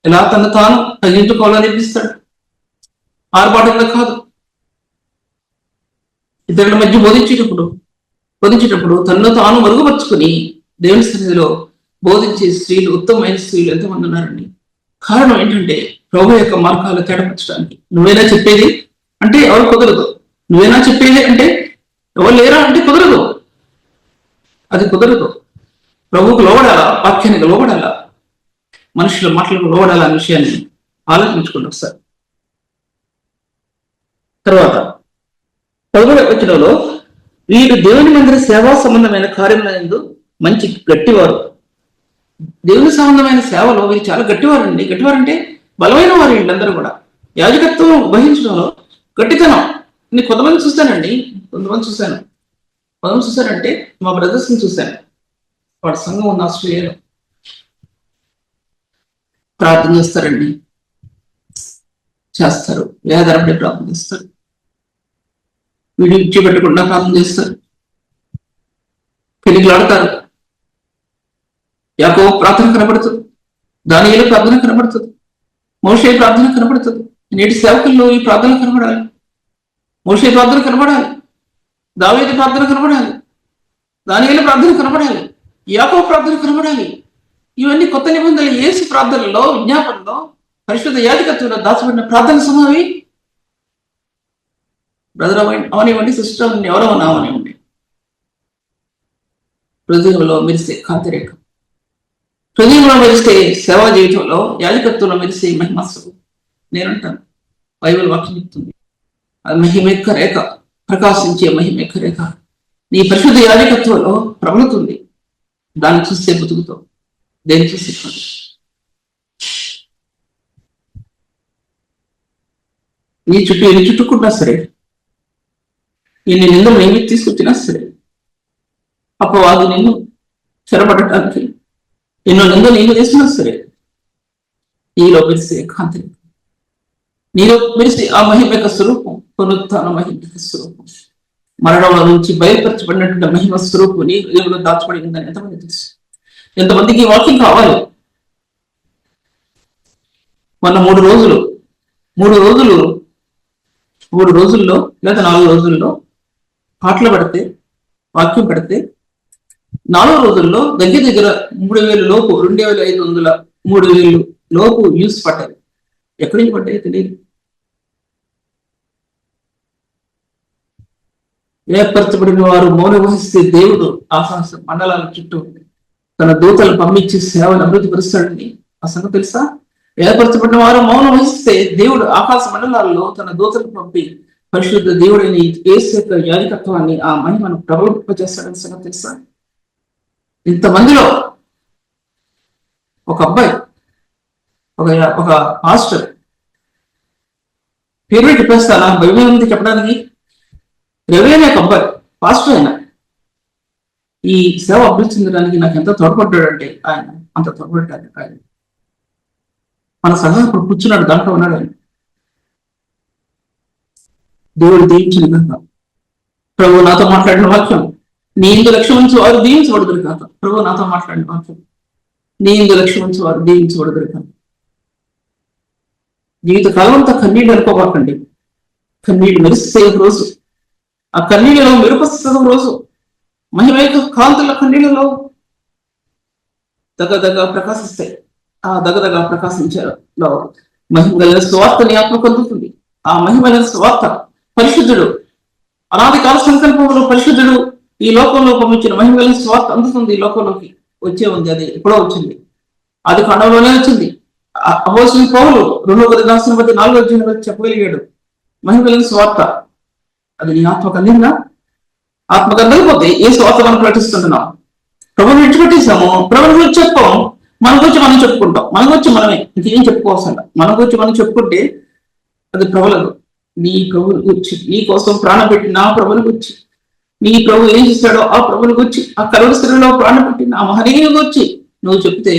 ఎలా తను తాను తగ్గించుకోవాలో నేర్పిస్తాడు. ఆర్భాటంగా కాదు. ఇతరుల మధ్య బోధించేటప్పుడు తనను తాను మరుగుపరుచుకుని దేవుని సన్నిధిలో బోధించే స్త్రీలు, ఉత్తమమైన స్త్రీలు ఎంతమంది ఉన్నారండి. కారణం ఏంటంటే ప్రభు యొక్క మార్గాలు తేడపరచడానికి. నువ్వేనా చెప్పేది అంటే ఎవరు కుదరదు. నువ్వేనా చెప్పేది అంటే ఎవరు లేరా అంటే కుదరదు. అది కుదరదు. ప్రభువుకు లోబడాలా, వాక్యానికి లోబడాలా, మనుషుల మాటలకు లోబడాలా అనే విషయాన్ని ఆలోచించుకోండి ఒకసారి. తర్వాత 11వ వచనంలో వీరు దేవుని మందిర సేవా సంబంధమైన కార్యములందు మంచి గట్టివారు. దేవుని సంబంధమైన సేవలో వీరు చాలా గట్టివారండి. గట్టివారంటే బలమైన వారు. వీళ్ళందరూ కూడా యాజకత్వం వహించడంలో గట్టితనం. నేను కొంతమంది చూశానంటే మా బ్రదర్స్ని చూశాను. వాడు సంఘం ఉంది ఆస్ట్రేలియాలో. ప్రార్థన చేస్తారండి, చేస్తారు, వేదరపడి ప్రార్థన చేస్తారు, వీడియో ఇచ్చిపెట్టకుండా ప్రార్థన చేస్తారు, పెళ్లిలాడతారు. యాకోబు ప్రార్థన కనబడుతుంది, దానియేలు ప్రార్థన కనబడుతుంది, మోషే ప్రార్థన కనబడుతుంది. నేటి సేవకుల్లో ఈ ప్రార్థన కనబడాలి. మోషే ప్రార్థన కనబడాలి, దావీదు ప్రార్థన కనబడాలి, దానియేలు ప్రార్థన కనబడాలి, యాకోబు ప్రార్థన కనబడాలి. ఇవన్నీ కొత్త నిబంధనలు యేసు ప్రార్థనలో, విజ్ఞాపనలో, పరిశుద్ధ యాజకత్వంలో దాచబడిన ప్రార్థన సమావి. బ్రదర్ అవనివ్వండి, సిస్టర్ ఎవరన్నా అవనివ్వండి, హృదయంలో మెరిసే కాంతిరేఖ, హృదయంలో మెరిసే సేవా జీవితంలో, యాజకత్వంలో మెరిసే మహిమస్సు. నేనంటాను, బైబిల్ వాక్యం చెప్తుంది, అది మహిమేక రేఖ, ప్రకాశించే మహిమేక రేఖ నీ పరిశుద్ధ యాజకత్వంలో ప్రబలుతుంది. దాన్ని చూస్తే బతుకుతావు, దేని చూసి నీ చుట్టుకున్నా సరే, ఎన్ని నిందలు నేను తీసుకొచ్చినా సరే, అపవాదు నిన్ను చెరబడటానికి ఎన్నో నిందలు నేను చేసినా సరే, నీలో మెరిసే కాంతి, నీలో మెరిసే ఆ మహిమక స్వరూపం, పునరుత్థాన మహిమక స్వరూపం, మరణంలో నుంచి బయలుపరచబడినటువంటి మహిమ స్వరూపం నీ హృదయంలో దాచబడి ఉందని ఎంతమంది తెలుసు? ఎంతమందికి ఈ వాక్యం కావాలి? మొన్న 3 రోజుల్లో లేదా 4 రోజుల్లో పాటలు పడితే, వాక్యం పడితే 4 రోజుల్లో దగ్గర 3,000 లోపు, 2,500, 3,000 లోపు వ్యూస్ పడ్డాయి. ఎక్కడి నుంచి పడ్డాయి తెలియదు. ఏర్పరచబడిన వారు మౌనం వహిస్తే దేవుడు ఆకాశ మండలాల చుట్టూ తన దూతలు పంపించి సేవను అభివృద్ధి పరుస్తాడని ఆ సంగతి తెలుసా? ఏర్పరచబడిన వారు మౌనం వహిస్తే దేవుడు ఆకాశ మండలాల్లో తన దూతలు పంపి పరిశుద్ధ దేవుడిని యేసు యొక్క యాజకత్వాన్ని, ఆ మహిమను ప్రబలింపజేస్తాడని సంగతి తెలుసా? ఇంతమందిలో ఒక అబ్బాయి, ఒక మాస్టర్, పేరు చెప్పేస్తానా? బైబిల్ ఉంది చెప్పడానికి. రవి అనే ఒక అబ్బాయి పాస్టర్. ఆయన ఈ సేవ అభివృద్ధి చెందడానికి నాకు ఎంత తోడ్పడ్డాడంటే, ఆయన అంత తోడ్పడ్డాడు. ఆయన మన సంఘం ఇప్పుడు కూర్చున్నాడు, దాంట్లో ఉన్నాడు. ఆయన దేవుడు దీవించిన విధంగా ప్రభు నాతో మాట్లాడిన వాక్యం, నీ 8 లక్షల నుంచి వారు దీవించబడదురు కాక. ప్రభు నాతో మాట్లాడిన వాక్యం, నీ 8 లక్షల నుంచి వారు దీవించబడదురు కాక. జీవితకాలం అంతా కన్నీళ్ళు అనుకోబాకండి. కన్నీళ్ళు మెరిస్తే రోజు, ఆ కన్నీళ్ళలో మెరుపొస్తున్న రోజు, మహిమేక కాంతుల కన్నీళ్ళలో దగదగ ప్రకాశిస్తాయి. ఆ దగదగ ప్రకాశించేలో మహిమ కలిగిన స్వార్థని ఆత్మ కలుగుతుంది. ఆ మహిమైన స్వార్థ పరిశుద్ధుడు, అనాది కాల సంకల్పంలో పరిశుద్ధుడు ఈ లోకంలో పంపించిన మహిమ కలిగిన స్వార్థ అందుతుంది. ఈ లోకంలోకి వచ్చే ఉంది, అది ఎప్పుడో వచ్చింది, అది ఖండంలోనే వచ్చింది. అపోస్తలుడైన పౌలు 2వ కొరింథీయుల 4వ అధ్యాయంలో చెప్పగలిగాడు, మహిమ కలిగిన స్వార్థ. అది నీ ఆత్మ కలిగిందా? ఆత్మ కలగకపోతే ఏ స్వార్థ మనం ప్రకటిస్తుంటున్నాం? ప్రభుని విడిచిపెట్టేసాము, ప్రభుని గురించి చెప్పాం, మన గురించి మనం చెప్పుకుంటాం, మన గురించి మనమే, ఇంకేం చెప్పుకోవాల్సిందా? మన గురించి మనం చెప్పుకుంటే అది ప్రబలదు. నీ ప్రభుని గురించి, నీ కోసం ప్రాణం పెట్టి నా ప్రభుని గురించి, నీ ప్రభు ఏం చేశాడో ఆ ప్రభుని గురించి, ఆ కలువరి శిలువలో ప్రాణం పెట్టిన ఆ మహనీయుని గురించి నువ్వు చెప్తే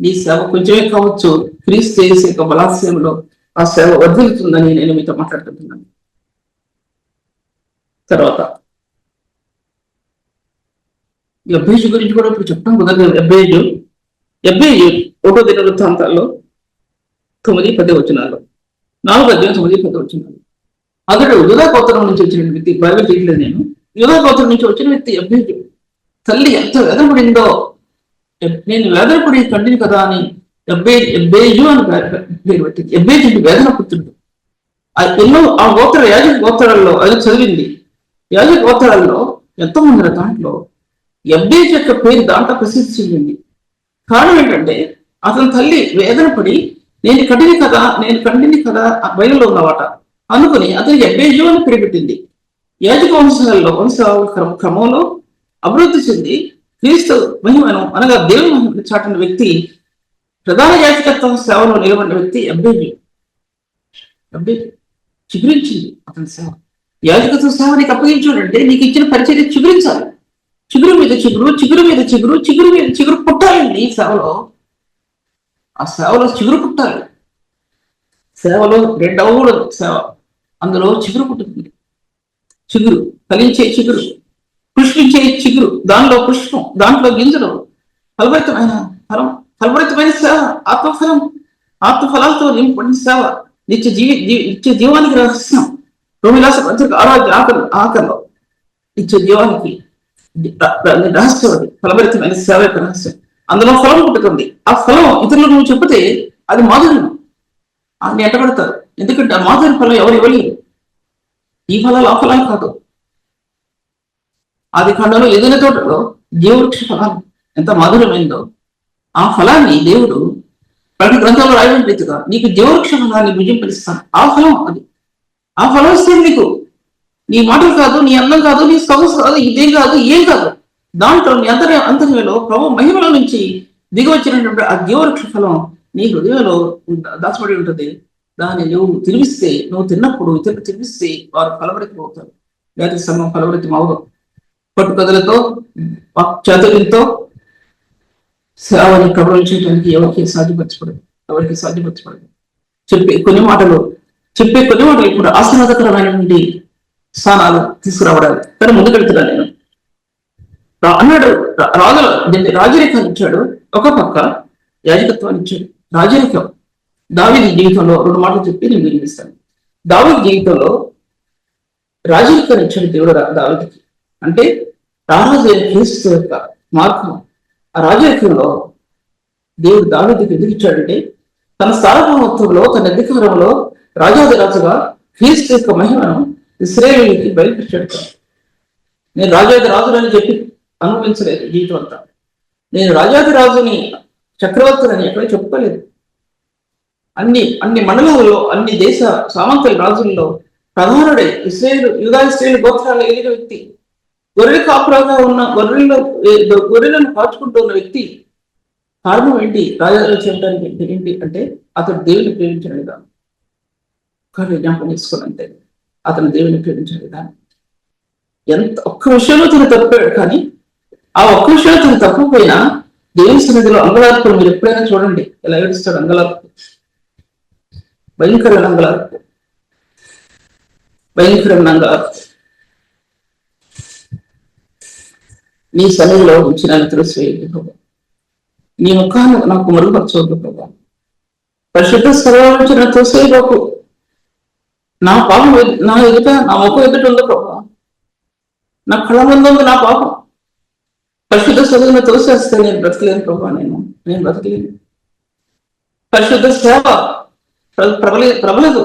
నీ సేవ కొంచెమే కావచ్చు, క్రీస్తు చేసే బలాసేవలో ఆ సేవ వర్ధిల్లుతుందని నేను మీతో మాట్లాడుకుంటున్నాను. తర్వాత ఎబ్బేజు గురించి కూడా ఇప్పుడు చెప్తాం కుదరదు. ఎబ్బేజు 1వ దినవృత్తాంతాల్లో 9-10 వచనాలు, 4-9-10 అతడు యూదా గోత్రం నుంచి వచ్చిన వ్యక్తి. బైబిల్ తీయట్లేదు నేను. యూదా గోత్రం నుంచి వచ్చిన వ్యక్తి ఎబ్బేజు. తల్లి ఎంత వేదనపడిందో, నేను వేదనపడి కంటిని కదా అని ఎబ్బేజు అని పేరు పెట్టింది. ఎబ్బేజు వేదన పుత్రుడు. ఎన్నో ఆ యాజక గోత్రాల్లో అది చదివింది. యాజక గోత్రాల్లో ఎంతమంది దాంట్లో ఎబ్బేజు యొక్క పేరు దాంట్లో ప్రసిద్ధి చెందింది. కారణం ఏంటంటే అతని తల్లి వేదన పడి నేను కంటిని కదా బయలులో ఉన్నవాట అనుకుని అతనికి ఎబ్బేజు అని పేరు పెట్టింది. యాజక వంశ క్రమంలో అభివృద్ధి చెంది క్రీస్తు మహిమను అనగా దేవుని మహిమను చాటిన వ్యక్తి, ప్రధాన యాజకత్వ సేవలో నిలబడిన వ్యక్తి ఎబ్బేజు చిగురించింది అతని సేవ. యాజకత్వ సేవ నీకు అప్పగించాడంటే నీకు ఇచ్చిన పరిచర్య చిగురించాలి. చిగురు మీద చిగురు పుట్టాలండి ఈ సేవలో. ఆ సేవలో చిగురు పుట్టాలి. సేవలో 2వ సేవ, అందులో చిగురు పుట్టుతుంది. చిగురు ఫలించే చిగురు, పుష్పించే చిగురు, దానిలో పుష్పం, దాంట్లో గింజలు, ఫలభరితమైన సేవ, ఆత్మఫలాలతో నింపబడిన సేవ, నిత్య జీవానికి రహస్యం. రోమిలాస పత్రిక 6వ ఆఖరిలో నిత్య జీవానికి రహస్యం, అది ఫలభరితమైన సేవ యొక్క రహస్యం. అందులో ఫలం పుట్టుతుంది. ఆ ఫలం ఇతరులకు నువ్వు చెప్తే అది మాధుర్యం. అని ఎంటబడతారు. ఎందుకంటే ఆ మాధుర్య ఫలం ఎవరు ఇవ్వలేరు. ఈ ఫలాలు ఆ ఫలాలు కాదు. ఆది కాండంలో ఏదైనా తోటలో జీవవృక్ష ఫలాలు ఎంత మాధుర్యమైందో ఆ ఫలాన్ని దేవుడు ప్రతి గ్రంథంలో రాయడం రీతిగా నీకు జీవవృక్ష ఫలాన్ని భుజింపనిస్తాను. ఆ ఫలం అది. ఆ ఫలం ఇస్తే నీకు నీ మాటలు కాదు, నీ అందం కాదు, నీ సొగసు కాదు, ఇదేం కాదు, ఏం కాదు. దాంట్లో నీ అంతర్యంలో ప్రభు మహిమల నుంచి దిగవచ్చినటువంటి ఆ జీవవృక్ష ఫలం నీ హృదయంలో దాచబడి ఉంటుంది. దాన్ని నువ్వు తినిపిస్తే, నువ్వు తిన్నప్పుడు ఇతరులు తినిపిస్తే వారు ఫలవృతం అవుతారు. జాతి సంఘం ఫలవృతం అవదు. పట్టుకథలతో చాతుర్యంతో సేవని ప్రభావం చేయడానికి ఎవరికి సాధ్యపరచబడదు. చెప్పే కొన్ని మాటలు ఇప్పుడు ఆశీర్వాదకరమైనటువంటి స్థానాలు తీసుకురావడాలి. కానీ ముందుకెళ్తున్నా నేను అన్నాడు. రాజరికాన్ని ఇచ్చాడు, ఒక పక్క యాజకత్వాన్ని ఇచ్చాడు. రాజరికం దావీదు జీవితంలో 2 మాటలు చెప్పి నేను వినిపిస్తాను. దావీదు జీవితంలో రాజరికాన్ని ఇచ్చాడు దేవుడు దావీదుకి. అంటే రాజు క్రీస్తు యొక్క మార్గం. ఆ రాజరికంలో దేవుడు దావీదుకి ఎందుకు ఇచ్చాడంటే తన సార్వభౌమత్వంలో, తన అధికారంలో రాజాదిరాజుగా క్రీస్తు యొక్క మహిమను ఇశ్రాయేలుకి బయలుపరిచాడు. నేను రాజాదిరాజులని చెప్పి అనుభవించలేదు జీవితం అంతా. నేను రాజాదిరాజుని చక్రవర్తులని ఎక్కడ చెప్పుకోలేదు. అన్ని మండలాల్లో, అన్ని దేశ సామంతుల రాజుల్లో ప్రధానుడే ఇశ్రాయేలు గోత్రాలు ఎదిగిన వ్యక్తి. గొర్రెల కాపురాగా ఉన్న గొర్రెలను కాచుకుంటూ ఉన్న వ్యక్తి. కారణం ఏంటి? రాజాలు చేయడానికి ఏంటి అంటే అతడు దేవుని ప్రేమించిన విధానం. కానీ జ్ఞాపకం చేసుకోవాలంటే అతను దేవుని ప్రేమించిన విధానం. ఒక్క విషయంలో తను తప్పాడు, కానీ ఆ ఒక్క విషయంలో తను తప్పకపోయినా దేవుని సన్నిధిలో అంగలార్పులు మీరు ఎప్పుడైనా చూడండి ఎలా ఏడుస్తాడు. అంగలార్పు, భయంకరమైన అంగలార్పు. నీ సన్నిధిలో ఉంచి నన్ను తెలుసు ప్రభా. నీ ముఖాన్ని నాకు మరుగుపరచవద్దు ప్రభా. పరిశుద్ధ స్థలంలో నుంచి నన్ను తోసేయబాకు. నా పాపం నా ముఖం ఎదుట ఉందో ప్రభా. నా కళ్ళ ముందు ఉంది నా పాపం. పరిశుద్ధ స్థలంలో తోసేస్తే నేను బ్రతకలేను ప్రభా. నేను బ్రతకలేను. పరిశుద్ధ సేవ ప్రబలదు.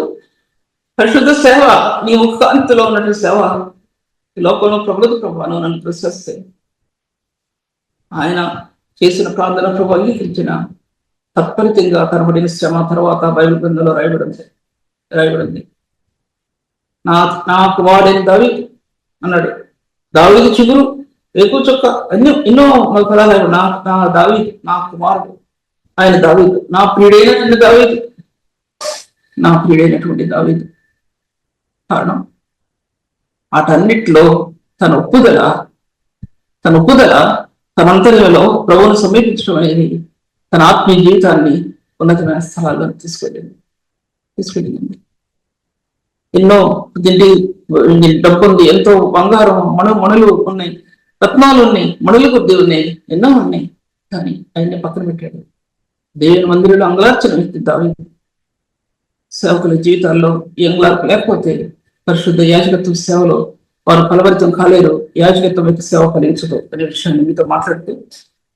పరిశుద్ధ సేవ నీ ముఖాంతిలో ఉన్నటువంటి సేవ ఈ లోకంలో ప్రబలదు ప్రభా. నువ్వు నన్ను ప్రశస్తే ఆయన చేసిన ప్రార్థన ప్రభు అంగీకరించిన తత్ఫలితంగా కనబడిన శ్రమ తర్వాత బైబిల్ గ్రంథంలో రాయబడింది. నా కుమారుడైన దావీదు అన్నాడు. దావీదు చిగురు, రేకు చొక్క, ఎన్నో పదాలు. నా దావీదు, నా కుమారుడు ఆయన దావీదు, నా ప్రియుడైనటువంటి దావీదు. కారణం వాటన్నిటిలో తన ఒప్పుదల తన అంతర్యంలో ప్రభువును సమీపించడం అనేది తన ఆత్మీయ జీవితాన్ని ఉన్నతమైన స్థలాల్లో తీసుకెళ్ళింది. ఎన్నో దీంటి డబ్బు ఉంది, ఎంతో బంగారం మణులు ఉన్నాయి, రత్నాలు ఉన్నాయి, మణులు కొద్ది ఉన్నాయి, ఎన్నో ఉన్నాయి. కానీ ఆయన్ని పక్కన పెట్టాడు. దేవుని మందిరంలో అంగలార్చిన వ్యక్తి దావీదు. సేవకుల జీవితాల్లో ఈ అంగలార్పు లేకపోతే పరిశుద్ధ యాజకత్వ సేవలో వారు ఫలభరితం కాలేరు, యాజకత్వం యొక్క సేవ ఫలించదు అనే విషయాన్ని మీతో మాట్లాడుతూ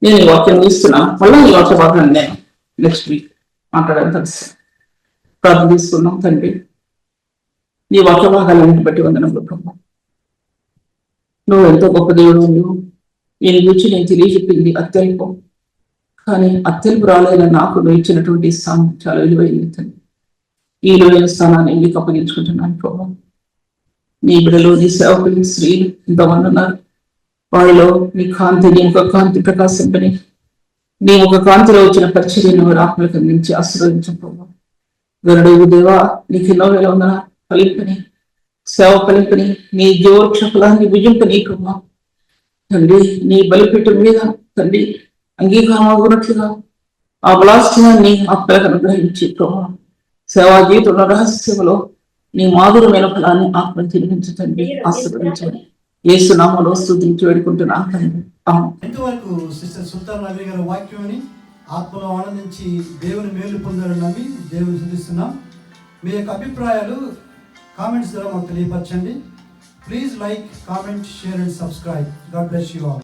నేను ఈ వాక్యం ఇస్తున్నా. మళ్ళీ ఈ వాక్య భాగాన్ని నేను నెక్స్ట్ వీక్ మాట్లాడాలని తెలుసు. ప్రార్థన తీసుకున్నాం. తండ్రి, నీ వాక్య భాగాలన్నింటిని బట్టి వందనములు ప్రభు. నువ్వు ఎంతో గొప్ప దేవుడు. నేను గురించి నేను తెలియజెప్పింది అత్యల్పం, కానీ అత్యల్పు రాలైన నాకు నువ్వు ఇచ్చినటువంటి స్థానం చాలా విలువైంది తండ్రి. ఈ విలువైన స్థానాన్ని నీకు అప్పగించుకుంటున్నాను ప్రభు. నీ బిడ్డలు, నీ సేవకులు, స్త్రీలు ఇంతమంది ఉన్నారు. వారిలో నీ కాంతి, నీ ముఖ కాంతి ప్రకాశింపని, నీ ముఖ కాంతిలో వచ్చిన పరిచర్యను వారి ఆత్మలకు అందించి ఆశీర్వదించు ప్రభు. గరుడు దేవా, నీకు ఎన్నో వేల వందన ఫలింపని, సేవ ఫలింపని, నీ జీవవృక్ష ఫలాన్ని విజింపని ప్రభు. తండ్రి, నీ బలిపీఠం మీద తండ్రి అంగీకారం అవుతున్నట్లుగా ఆ బలాస్థానాన్ని ఆత్మలకు అనుగ్రహించి ప్రభు. సేవా జీవితంలో రహస్యంలో నీ మాధురమైన ఫలాన్ని ఆత్మను తిరిగించండి, ఆశీర్వదించండి. యేసు నామములో స్తుతించి వేడుకుంటున్నాను తండ్రి. ఆమేన్. ఇంతవరకు సిస్టర్ సుల్తాన్ నవీ గారి వాక్యాన్ని ఆత్మలో ఆనందించి దేవుని మేలు పొందాలని నమ్మి దేవుని స్తుతిస్తున్నాం. మీ యొక్క అభిప్రాయాలు కామెంట్స్ ద్వారా మాకు తెలియపరచండి. Please like, comment, share and subscribe. God bless you all.